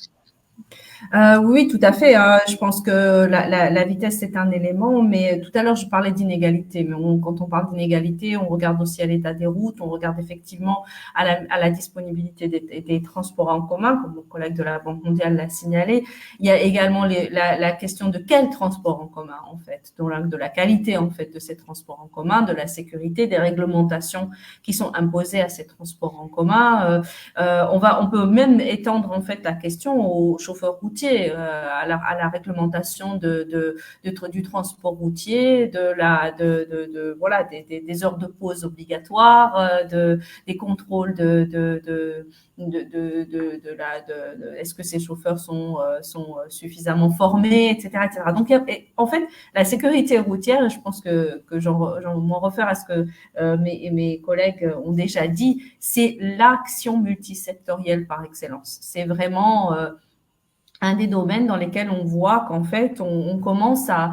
Oui, tout à fait. Je pense que la vitesse, c'est un élément, mais tout à l'heure, je parlais d'inégalité. Mais quand on parle d'inégalité, on regarde aussi à l'état des routes, on regarde effectivement à la disponibilité des transports en commun, comme mon collègue de la Banque mondiale l'a signalé. Il y a également la question de quel transport en commun, en fait, donc de la qualité, en fait, de ces transports en commun, de la sécurité, des réglementations qui sont imposées à ces transports en commun. On peut même étendre, en fait, la question aux chauffeurs routiers, à la réglementation du transport routier, voilà, des heures de pause obligatoires, des contrôles est-ce que ces chauffeurs sont suffisamment formés, etc., etc. Donc, en fait, la sécurité routière, je pense que m'en refaire à ce que mes collègues ont déjà dit, c'est l'action multisectorielle par excellence. C'est vraiment un des domaines dans lesquels on voit qu'en fait, on commence à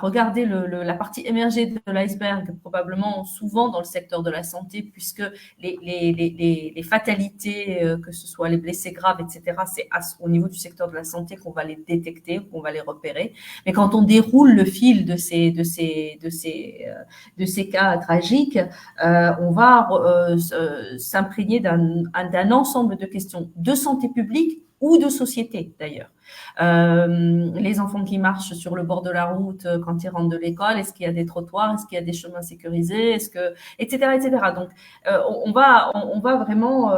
regarder la partie émergée de l'iceberg, probablement souvent dans le secteur de la santé, puisque les fatalités, que ce soit les blessés graves, etc., c'est au niveau du secteur de la santé qu'on va les détecter, qu'on va les repérer. Mais quand on déroule le fil de ces cas tragiques, on va s'imprégner d'un ensemble de questions de santé publique ou de société d'ailleurs. Les enfants qui marchent sur le bord de la route quand ils rentrent de l'école, est-ce qu'il y a des trottoirs, est-ce qu'il y a des chemins sécurisés, etc., etc. Donc, on va vraiment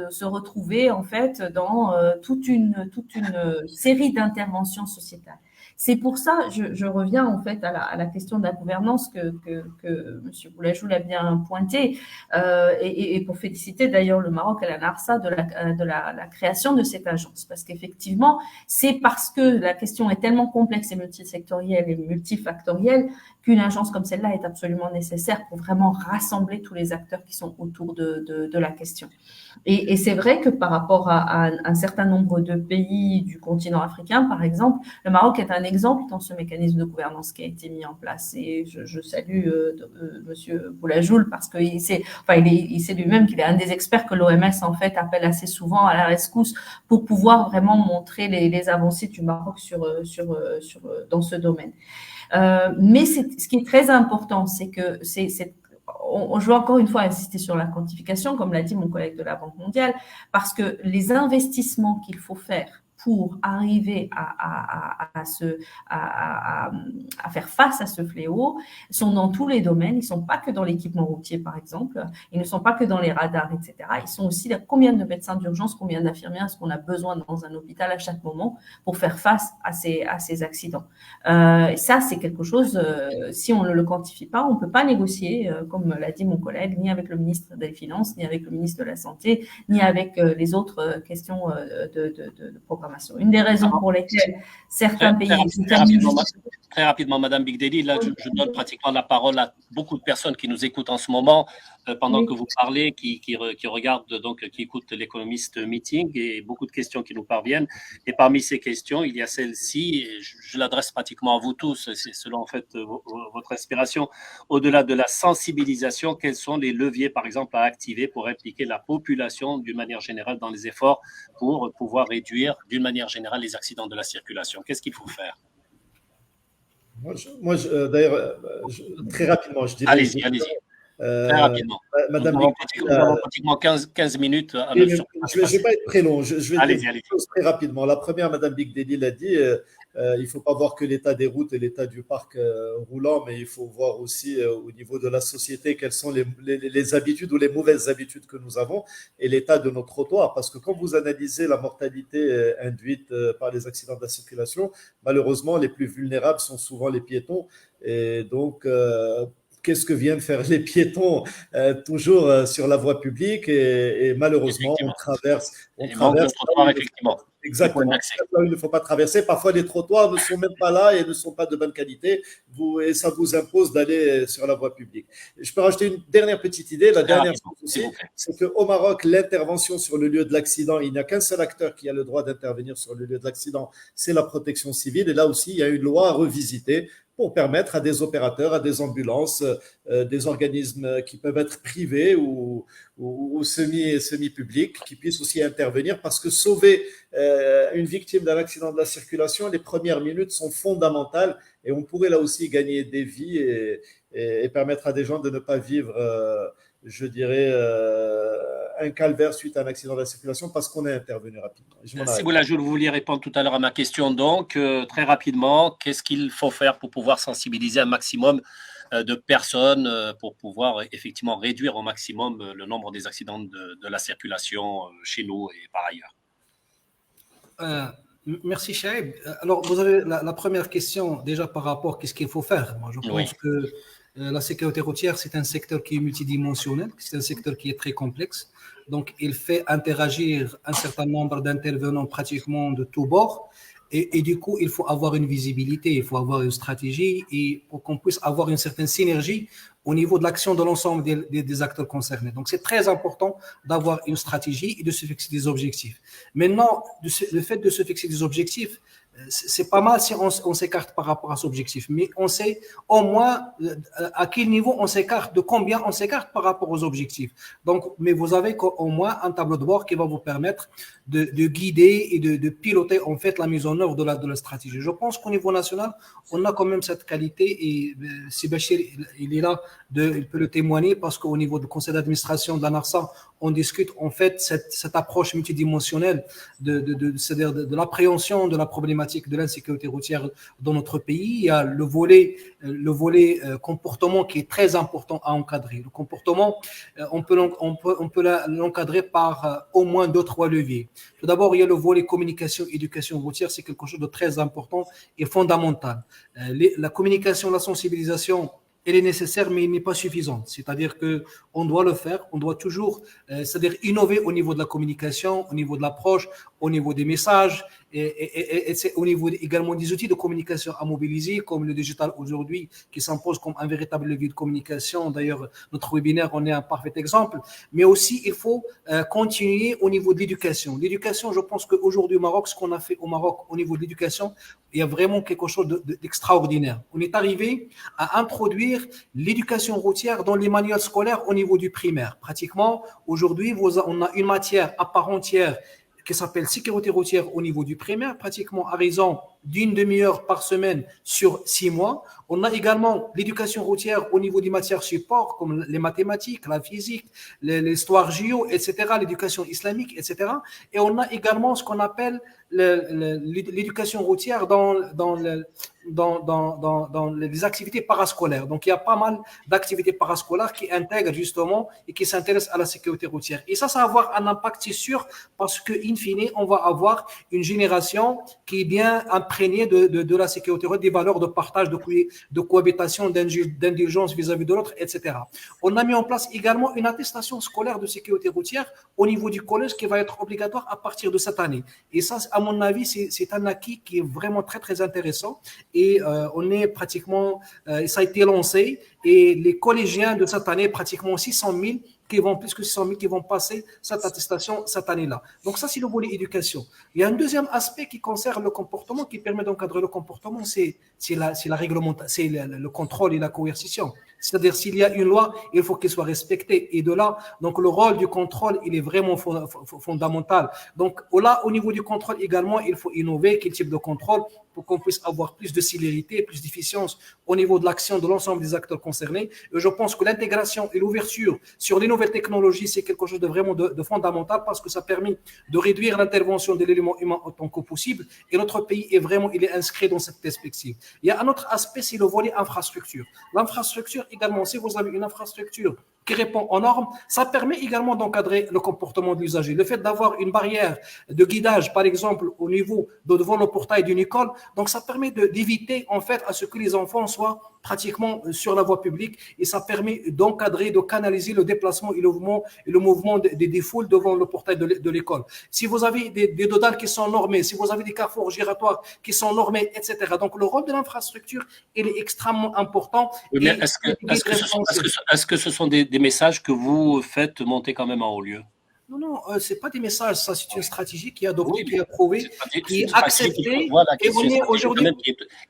se retrouver en fait dans toute une série d'interventions sociétales. C'est pour ça, je reviens en fait à la question de la gouvernance que M. Boulajoul a bien pointé, et pour féliciter d'ailleurs le Maroc et la NARSA de la création de cette agence, parce qu'effectivement, c'est parce que la question est tellement complexe et multisectorielle et multifactorielle qu'une agence comme celle-là est absolument nécessaire pour vraiment rassembler tous les acteurs qui sont autour de la question. Et c'est vrai que par rapport à un certain nombre de pays du continent africain, par exemple, le Maroc est un exemple dans ce mécanisme de gouvernance qui a été mis en place. Et je salue Monsieur Boulajoul parce qu'il sait lui-même qu'il est un des experts que l'OMS en fait appelle assez souvent à la rescousse pour pouvoir vraiment montrer les avancées du Maroc dans ce domaine. Mais ce qui est très important, c'est que je veux encore une fois insister sur la quantification, comme l'a dit mon collègue de la Banque mondiale, parce que les investissements qu'il faut faire pour arriver à faire face à ce fléau sont dans tous les domaines. Ils ne sont pas que dans l'équipement routier, par exemple. Ils ne sont pas que dans les radars, etc. Ils sont aussi là, combien de médecins d'urgence, combien d'infirmières est-ce qu'on a besoin dans un hôpital à chaque moment pour faire face à ces accidents. Et ça, c'est quelque chose, si on ne le quantifie pas, on ne peut pas négocier, comme l'a dit mon collègue, ni avec le ministre des Finances, ni avec le ministre de la Santé, ni avec les autres questions de programmation d'information. Une des raisons pour lesquelles certains pays… Très rapidement, Madame Bigdeli, là, je donne pratiquement la parole à beaucoup de personnes qui nous écoutent en ce moment, pendant que vous parlez, qui regardent, donc, qui écoutent l'économiste meeting, et beaucoup de questions qui nous parviennent. Et parmi ces questions, il y a celle-ci, et je l'adresse pratiquement à vous tous, c'est selon en fait votre inspiration. Au-delà de la sensibilisation, quels sont les leviers, par exemple, à activer pour impliquer la population d'une manière générale dans les efforts pour pouvoir réduire d'une manière générale les accidents de la circulation? Qu'est-ce qu'il faut faire? D'ailleurs, très rapidement, je dirais. Allez-y. Très rapidement. Madame nous avons pratiquement 15 minutes à je ne vais pas être très long. Je vais allez-y. dire des choses très rapidement. La première, Madame Bigdeli l'a dit, il ne faut pas voir que l'état des routes et l'état du parc roulant, mais il faut voir aussi au niveau de la société quelles sont les habitudes ou les mauvaises habitudes que nous avons et l'état de nos trottoirs. Parce que quand vous analysez la mortalité induite par les accidents de la circulation, malheureusement, les plus vulnérables sont souvent les piétons. Et donc, qu'est-ce que viennent faire les piétons toujours sur la voie publique et malheureusement, on traverse. Effectivement. Exactement. Là, il ne faut pas traverser. Parfois, les trottoirs ne sont même pas là et ne sont pas de bonne qualité. Et ça vous impose d'aller sur la voie publique. Je peux rajouter une dernière petite idée. La dernière chose aussi, c'est qu'au Maroc, l'intervention sur le lieu de l'accident, il n'y a qu'un seul acteur qui a le droit d'intervenir sur le lieu de l'accident, c'est la protection civile. Et là aussi, il y a une loi à revisiter pour permettre à des opérateurs, à des ambulances, des organismes qui peuvent être privés ou semi-publics, qui puissent aussi intervenir parce que sauver une victime d'un accident de la circulation, les premières minutes sont fondamentales et on pourrait là aussi gagner des vies et permettre à des gens de ne pas vivre, je dirais, un calvaire suite à un accident de la circulation parce qu'on est intervenu rapidement. Si vous vouliez répondre tout à l'heure à ma question, donc, très rapidement, qu'est-ce qu'il faut faire pour pouvoir sensibiliser un maximum de personnes pour pouvoir effectivement réduire au maximum le nombre des accidents de la circulation chez nous et par ailleurs? Merci Chaib. Alors, vous avez la première question déjà par rapport à qu'est-ce qu'il faut faire. Moi, je pense que la sécurité routière, c'est un secteur qui est multidimensionnel, c'est un secteur qui est très complexe. Donc, il fait interagir un certain nombre d'intervenants pratiquement de tous bords. Et du coup, il faut avoir une visibilité, il faut avoir une stratégie et pour qu'on puisse avoir une certaine synergie au niveau de l'action de l'ensemble des acteurs concernés. Donc, c'est très important d'avoir une stratégie et de se fixer des objectifs. Maintenant, le fait de se fixer des objectifs, c'est pas mal si on s'écarte par rapport à cet objectif, mais on sait au moins à quel niveau on s'écarte, de combien on s'écarte par rapport aux objectifs. Donc, mais vous avez au moins un tableau de bord qui va vous permettre de guider et de piloter en fait la mise en œuvre de la stratégie. Je pense qu'au niveau national, on a quand même cette qualité et si Bachir il est là, il peut le témoigner parce qu'au niveau du conseil d'administration de la NARSA, on discute en fait cette approche multidimensionnelle c'est-à-dire de l'appréhension de la problématique de l'insécurité routière dans notre pays. Il y a le volet comportement qui est très important à encadrer. Le comportement, on peut l'encadrer par au moins 2-3 leviers. Tout d'abord, il y a le volet communication, éducation routière, c'est quelque chose de très important et fondamental. La communication, la sensibilisation, elle est nécessaire, mais elle n'est pas suffisante. C'est-à-dire qu'on doit le faire, on doit toujours, c'est-à-dire innover au niveau de la communication, au niveau de l'approche, au niveau des messages, et c'est au niveau également des outils de communication à mobiliser, comme le digital aujourd'hui, qui s'impose comme un véritable levier de communication. D'ailleurs, notre webinaire en est un parfait exemple. Mais aussi, il faut continuer au niveau de l'éducation. L'éducation, je pense qu'aujourd'hui au Maroc, ce qu'on a fait au Maroc au niveau de l'éducation, il y a vraiment quelque chose d'extraordinaire. On est arrivé à introduire l'éducation routière dans les manuels scolaires au niveau du primaire. Pratiquement, aujourd'hui, on a une matière à part entière qui s'appelle sécurité routière au niveau du primaire, pratiquement à raison d'une demi-heure par semaine sur 6 mois. On a également l'éducation routière au niveau des matières support, comme les mathématiques, la physique, l'histoire géo, etc., l'éducation islamique, etc. Et on a également ce qu'on appelle l'éducation routière dans les activités parascolaires. Donc, il y a pas mal d'activités parascolaires qui intègrent justement et qui s'intéressent à la sécurité routière. Et ça va avoir un impact, c'est sûr, parce que, in fine, on va avoir une génération qui est bien imprégné de la sécurité routière, des valeurs de partage, de cohabitation, d'indulgence vis-à-vis de l'autre, etc. On a mis en place également une attestation scolaire de sécurité routière au niveau du collège qui va être obligatoire à partir de cette année. Et ça, à mon avis, c'est un acquis qui est vraiment très, très intéressant. Et on est pratiquement, ça a été lancé, et les collégiens de cette année, pratiquement 600 000, plus que 600 000 qui vont passer cette attestation cette année-là. Donc ça, c'est le volet éducation. Il y a un deuxième aspect qui concerne le comportement, qui permet d'encadrer le comportement, c'est la réglementation, c'est le contrôle et la coercition. C'est-à-dire, s'il y a une loi, il faut qu'elle soit respectée. Et de là, donc le rôle du contrôle, il est vraiment fondamental. Donc là, au niveau du contrôle également, il faut innover. Quel type de contrôle pour qu'on puisse avoir plus de célérité, plus d'efficience au niveau de l'action de l'ensemble des acteurs concernés. Et je pense que l'intégration et l'ouverture sur les nouvelles technologies, c'est quelque chose de vraiment de fondamental, parce que ça permet de réduire l'intervention de l'élément humain autant que possible. Et notre pays est vraiment, il est inscrit dans cette perspective. Il y a un autre aspect, c'est le volet infrastructure. L'infrastructure également, si vous avez une infrastructure qui répond aux normes, ça permet également d'encadrer le comportement de l'usager. Le fait d'avoir une barrière de guidage, par exemple, au niveau devant le portail d'une école, donc ça permet d'éviter en fait à ce que les enfants soient pratiquement sur la voie publique, et ça permet d'encadrer, de canaliser le déplacement et le mouvement des foules devant le portail de l'école. Si vous avez des dodans qui sont normés, si vous avez des carrefours giratoires qui sont normés, etc. Donc le rôle de l'infrastructure, il est extrêmement important. Oui, mais est-ce que ce sont des messages que vous faites monter quand même en haut lieu? Non, ce n'est pas des messages, ça c'est une stratégie qui est adoptée, Oui, qui est approuvée, qui est acceptée. Voilà, Et on est aujourd'hui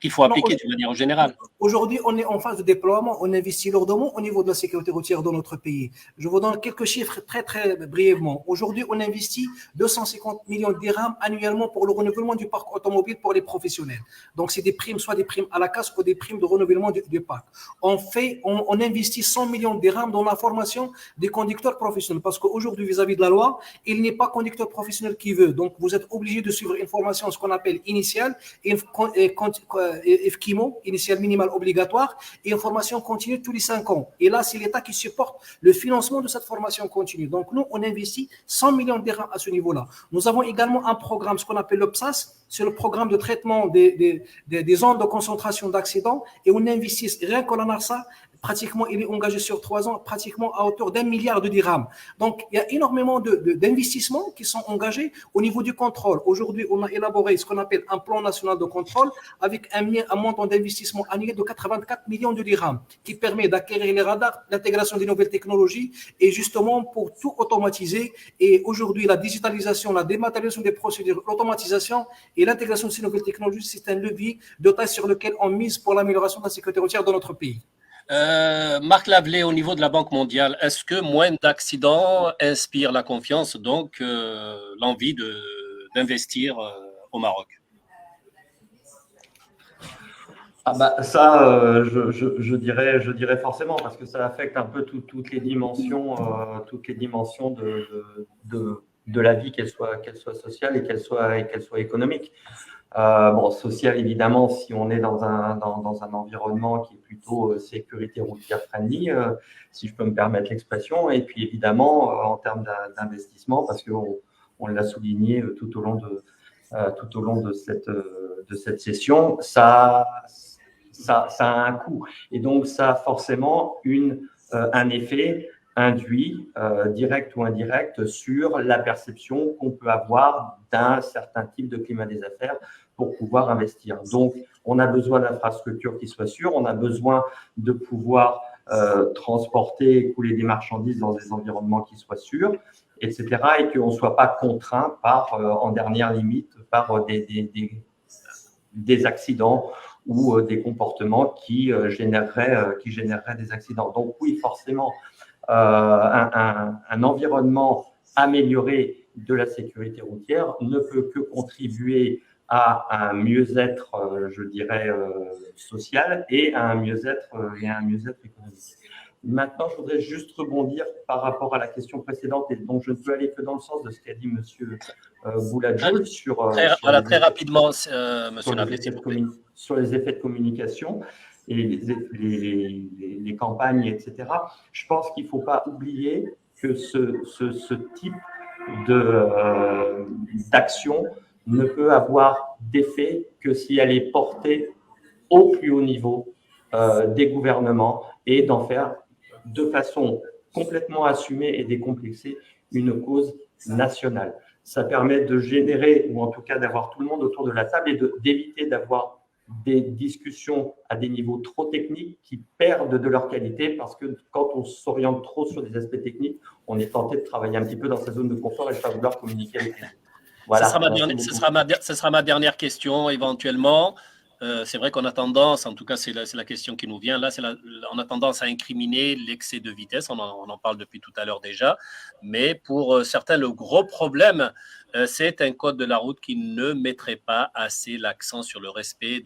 qu'il faut appliquer d'une manière générale. Aujourd'hui, on est en phase de déploiement, on investit lourdement au niveau de la sécurité routière dans notre pays. Je vous donne quelques chiffres très, très brièvement. Aujourd'hui, on investit 250 millions de dirhams annuellement pour le renouvellement du parc automobile pour les professionnels. Donc, c'est des primes, soit des primes à la casse ou des primes de renouvellement du parc. On investit 100 millions de dirhams dans la formation des conducteurs professionnels, parce qu'aujourd'hui, vis-à-vis de la loi, il n'est pas conducteur professionnel qui veut. Donc, vous êtes obligé de suivre une formation, ce qu'on appelle initiale, et FKIMO, initiale minimale obligatoire, et une formation continue tous les 5 ans. Et là, c'est l'État qui supporte le financement de cette formation continue. Donc, nous, on investit 100 millions de dirhams à ce niveau-là. Nous avons également un programme, ce qu'on appelle le PSAS, c'est le programme de traitement des zones de concentration d'accidents, et on investit, rien qu'en ANARSA, pratiquement, il est engagé sur 3 ans, pratiquement à hauteur d'1 milliard de dirhams. Donc, il y a énormément d'investissements qui sont engagés au niveau du contrôle. Aujourd'hui, on a élaboré ce qu'on appelle un plan national de contrôle avec un montant d'investissement annuel de 84 millions de dirhams qui permet d'acquérir les radars, l'intégration des nouvelles technologies et justement pour tout automatiser. Et aujourd'hui, la digitalisation, la dématérialisation des procédures, l'automatisation et l'intégration de ces nouvelles technologies, c'est un levier de taille sur lequel on mise pour l'amélioration de la sécurité routière dans notre pays. Marc Lavelet, au niveau de la Banque mondiale, est-ce que moins d'accidents inspire la confiance, donc l'envie d'investir au Maroc? Ah bah ça, je dirais forcément, parce que ça affecte un peu toutes les dimensions de la vie, qu'elle soit sociale et qu'elle soit économique. Social, évidemment, si on est dans un environnement qui est plutôt sécurité routière friendly, si je peux me permettre l'expression, et puis évidemment en termes d'investissement, parce qu'on l'a souligné tout au long de cette session, ça a un coût, et donc ça a forcément un effet induit, direct ou indirect, sur la perception qu'on peut avoir d'un certain type de climat des affaires pour pouvoir investir. Donc, on a besoin d'infrastructures qui soient sûres, on a besoin de pouvoir transporter et couler des marchandises dans des environnements qui soient sûrs, etc., et qu'on ne soit pas contraint en dernière limite, par des accidents ou des comportements qui généreraient des accidents. Donc oui, forcément, un environnement amélioré de la sécurité routière ne peut que contribuer à un mieux-être, je dirais, social et à un mieux-être économique. Maintenant, je voudrais juste rebondir par rapport à la question précédente, et donc je ne peux aller que dans le sens de ce qu'a dit M. Bouladjoul très rapidement, monsieur Lavelet, sur les effets de communication et les campagnes, etc. Je pense qu'il ne faut pas oublier que ce type d'action ne peut avoir d'effet que si elle est portée au plus haut niveau des gouvernements et d'en faire de façon complètement assumée et décomplexée une cause nationale. Ça permet de générer, ou en tout cas d'avoir tout le monde autour de la table et d'éviter d'avoir des discussions à des niveaux trop techniques qui perdent de leur qualité parce que quand on s'oriente trop sur des aspects techniques, on est tenté de travailler un petit peu dans sa zone de confort et de ne pas vouloir communiquer avec les autres. Voilà. Ce sera ma dernière question éventuellement. C'est vrai qu'on a tendance, en tout cas c'est la question qui nous vient là, on a tendance à incriminer l'excès de vitesse, on en parle depuis tout à l'heure déjà, mais pour certains le gros problème c'est un code de la route qui ne mettrait pas assez l'accent sur le respect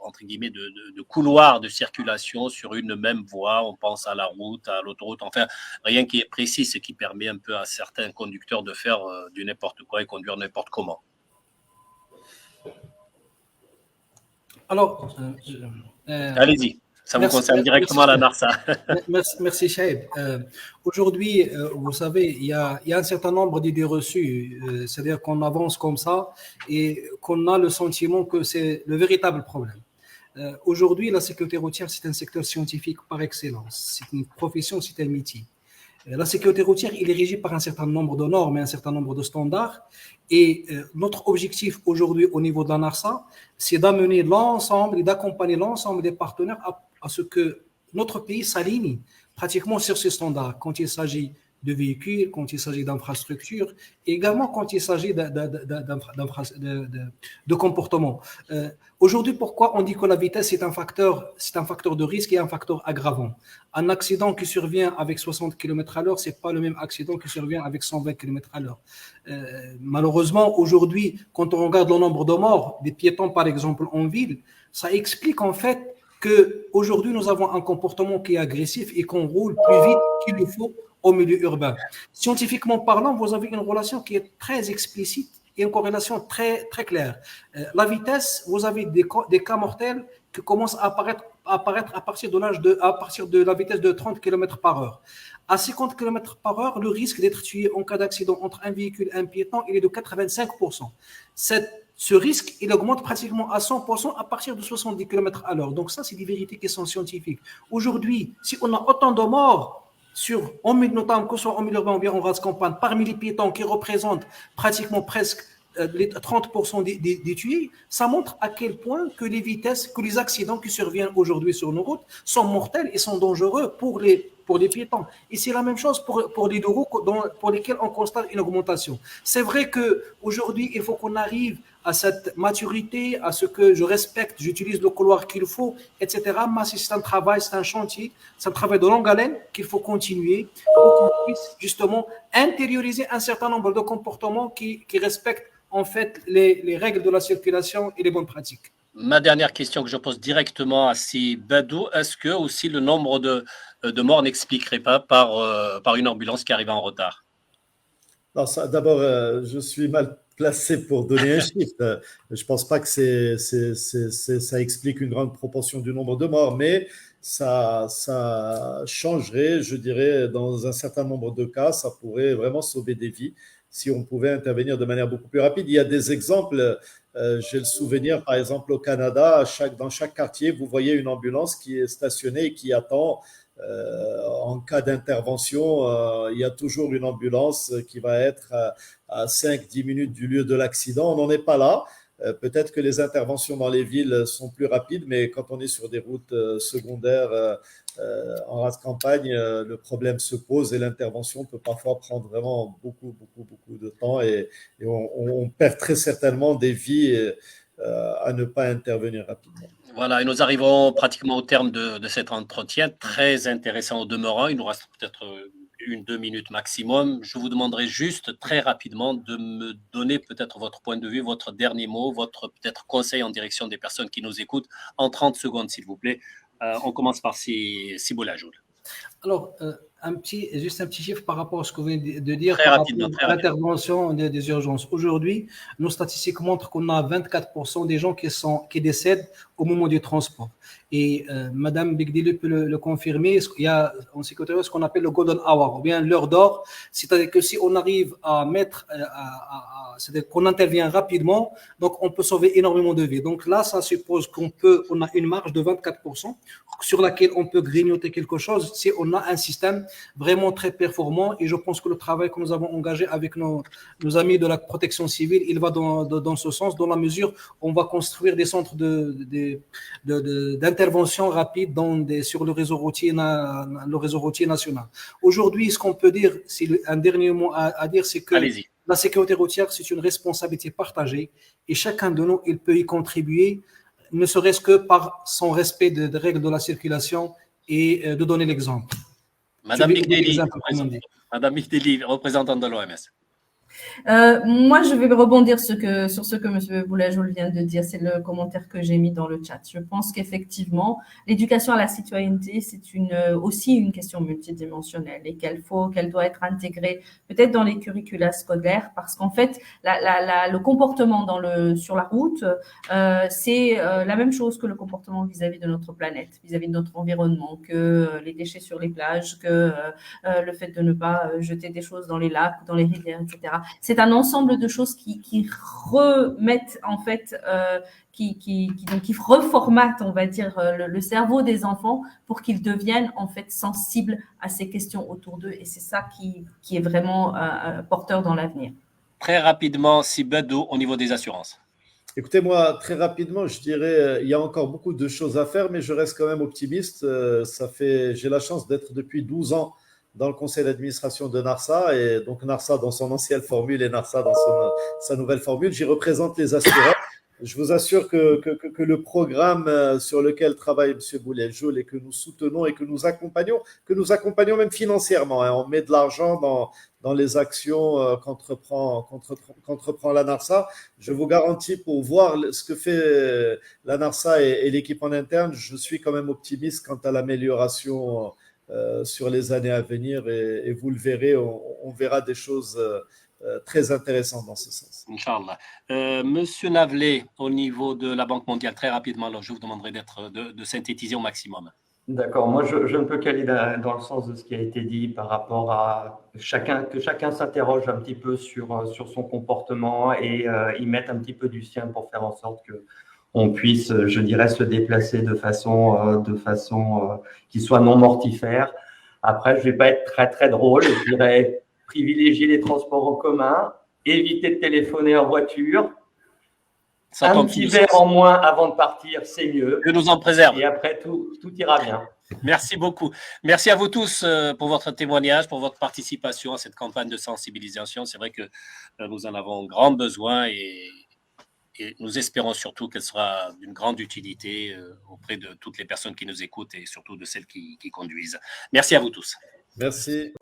entre guillemets de couloirs de circulation sur une même voie. On pense à la route, à l'autoroute, enfin rien qui est précis, ce qui permet un peu à certains conducteurs de faire du n'importe quoi et conduire n'importe comment. Alors, allez-y, ça vous concerne directement la NARSA. Merci Chaib. Aujourd'hui, vous savez, il y a un certain nombre d'idées reçues, c'est-à-dire qu'on avance comme ça et qu'on a le sentiment que c'est le véritable problème. Aujourd'hui, la sécurité routière, c'est un secteur scientifique par excellence. C'est une profession, c'est un métier. La sécurité routière, il est régi par un certain nombre de normes et un certain nombre de standards. Et notre objectif aujourd'hui au niveau de la NARSA, c'est d'amener l'ensemble et d'accompagner l'ensemble des partenaires à ce que notre pays s'aligne pratiquement sur ces standards quand il s'agit de véhicules, quand il s'agit d'infrastructures, et également quand il s'agit de comportement. Aujourd'hui, pourquoi on dit que la vitesse est un facteur de risque et un facteur aggravant? Un accident qui survient avec 60 km/h, c'est pas le même accident qui survient avec 120 km/h. Malheureusement, aujourd'hui, quand on regarde le nombre de morts des piétons, par exemple, en ville, ça explique en fait qu'aujourd'hui, nous avons un comportement qui est agressif et qu'on roule plus vite qu'il le faut au milieu urbain. Scientifiquement parlant, vous avez une relation qui est très explicite et une corrélation très, très claire. La vitesse, vous avez des cas mortels qui commencent à apparaître à partir de la vitesse de 30 km/h. À 50 km/h, le risque d'être tué en cas d'accident entre un véhicule et un piéton, il est de 85%. Ce risque, il augmente pratiquement à 100% à partir de 70 km/h. Donc ça, c'est des vérités qui sont scientifiques. Aujourd'hui, si on a autant de morts notamment que ce soit en milieu urbain ou bien en race campagne, parmi les piétons qui représentent pratiquement presque les 30% des tués, ça montre à quel point que les accidents qui surviennent aujourd'hui sur nos routes sont mortels et sont dangereux pour les piétons. Et c'est la même chose pour les deux roues pour lesquels on constate une augmentation. C'est vrai qu'aujourd'hui, il faut qu'on arrive à cette maturité, à ce que je respecte, j'utilise le couloir qu'il faut, etc. Mais c'est un travail, c'est un chantier, c'est un travail de longue haleine qu'il faut continuer pour qu'on puisse justement intérioriser un certain nombre de comportements qui respectent en fait les règles de la circulation et les bonnes pratiques. Ma dernière question que je pose directement à Si Badou, est-ce que aussi le nombre de morts n'expliquerait pas par une ambulance qui arrive en retard? D'abord, je suis mal placé pour donner un chiffre. Je ne pense pas que ça explique une grande proportion du nombre de morts, mais ça changerait, je dirais, dans un certain nombre de cas, ça pourrait vraiment sauver des vies si on pouvait intervenir de manière beaucoup plus rapide. Il y a des exemples, j'ai le souvenir, par exemple, au Canada, dans chaque quartier, vous voyez une ambulance qui est stationnée et qui attend. En cas d'intervention, il y a toujours une ambulance qui va être à 5-10 minutes du lieu de l'accident. On n'en est pas là. Peut-être que les interventions dans les villes sont plus rapides, mais quand on est sur des routes secondaires en race campagne, le problème se pose et l'intervention peut parfois prendre vraiment beaucoup de temps et on perd très certainement des vies à ne pas intervenir rapidement. Voilà, et nous arrivons pratiquement au terme de cet entretien, très intéressant au demeurant. Il nous reste peut-être 1-2 minutes maximum. Je vous demanderai juste très rapidement de me donner peut-être votre point de vue, votre dernier mot, votre peut-être conseil en direction des personnes qui nous écoutent en 30 secondes, s'il vous plaît. On commence par Siboul Ajoul. Alors, juste un petit chiffre par rapport à ce que vous venez de dire, très rapidement, l'intervention des urgences. Aujourd'hui, nos statistiques montrent qu'on a 24% des gens qui décèdent au moment du transport. Et Madame Bigdili peut le confirmer, il y a en sécurité ce qu'on appelle le golden hour, ou bien l'heure d'or, c'est-à-dire que si on arrive à mettre, c'est-à-dire qu'on intervient rapidement, donc on peut sauver énormément de vies. Donc là, ça suppose on a une marge de 24% sur laquelle on peut grignoter quelque chose si on a un système vraiment très performant. Et je pense que le travail que nous avons engagé avec nos amis de la protection civile, il va dans ce sens, dans la mesure où on va construire des centres d'intervention rapide sur le réseau routier national. Aujourd'hui, ce qu'on peut dire, c'est un dernier mot à dire, c'est que Allez-y. la sécurité routière, c'est une responsabilité partagée et chacun de nous, il peut y contribuer, ne serait-ce que par son respect des règles de la circulation et de donner l'exemple. Madame Bigdili, représentante de l'OMS. Moi, je vais rebondir sur ce que M. Boulajoul vient de dire. C'est le commentaire que j'ai mis dans le chat. Je pense qu'effectivement, l'éducation à la citoyenneté, c'est aussi une question multidimensionnelle et qu'elle doit être intégrée peut-être dans les curricula scolaires parce qu'en fait, le comportement sur la route, c'est la même chose que le comportement vis-à-vis de notre planète, vis-à-vis de notre environnement, que les déchets sur les plages, que le fait de ne pas jeter des choses dans les lacs, dans les rivières, etc. C'est un ensemble de choses qui remettent en fait, qui reformatent, on va dire, le cerveau des enfants pour qu'ils deviennent en fait sensibles à ces questions autour d'eux. Et c'est ça qui est vraiment porteur dans l'avenir. Très rapidement, Sibedou, au niveau des assurances. Écoutez, moi, très rapidement, je dirais, il y a encore beaucoup de choses à faire, mais je reste quand même optimiste. J'ai la chance d'être depuis 12 ans dans le conseil d'administration de NARSA, et donc NARSA dans son ancienne formule et NARSA dans sa nouvelle formule. J'y représente les assureurs. Je vous assure que le programme sur lequel travaille M. Boulajoul et que nous soutenons et que nous accompagnons même financièrement, hein, on met de l'argent dans les actions qu'entreprend la NARSA. Je vous garantis, pour voir ce que fait la NARSA et l'équipe en interne, je suis quand même optimiste quant à l'amélioration sur les années à venir, et vous le verrez, on verra des choses très intéressantes dans ce sens. Inch'Allah. Monsieur Navelet, au niveau de la Banque mondiale, très rapidement, alors je vous demanderai de synthétiser au maximum. D'accord. Moi, je ne peux qu'aller dans le sens de ce qui a été dit par rapport à que chacun s'interroge un petit peu sur son comportement et y mette un petit peu du sien pour faire en sorte que on puisse, je dirais, se déplacer de façon qui soit non mortifère. Après, je ne vais pas être très, très drôle. Je dirais privilégier les transports en commun, éviter de téléphoner en voiture. Un petit verre en moins avant de partir, c'est mieux. Que nous en préserve. Et après, tout ira bien. Merci beaucoup. Merci à vous tous pour votre témoignage, pour votre participation à cette campagne de sensibilisation. C'est vrai que nous en avons grand besoin et nous espérons surtout qu'elle sera d'une grande utilité auprès de toutes les personnes qui nous écoutent et surtout de celles qui conduisent. Merci à vous tous. Merci.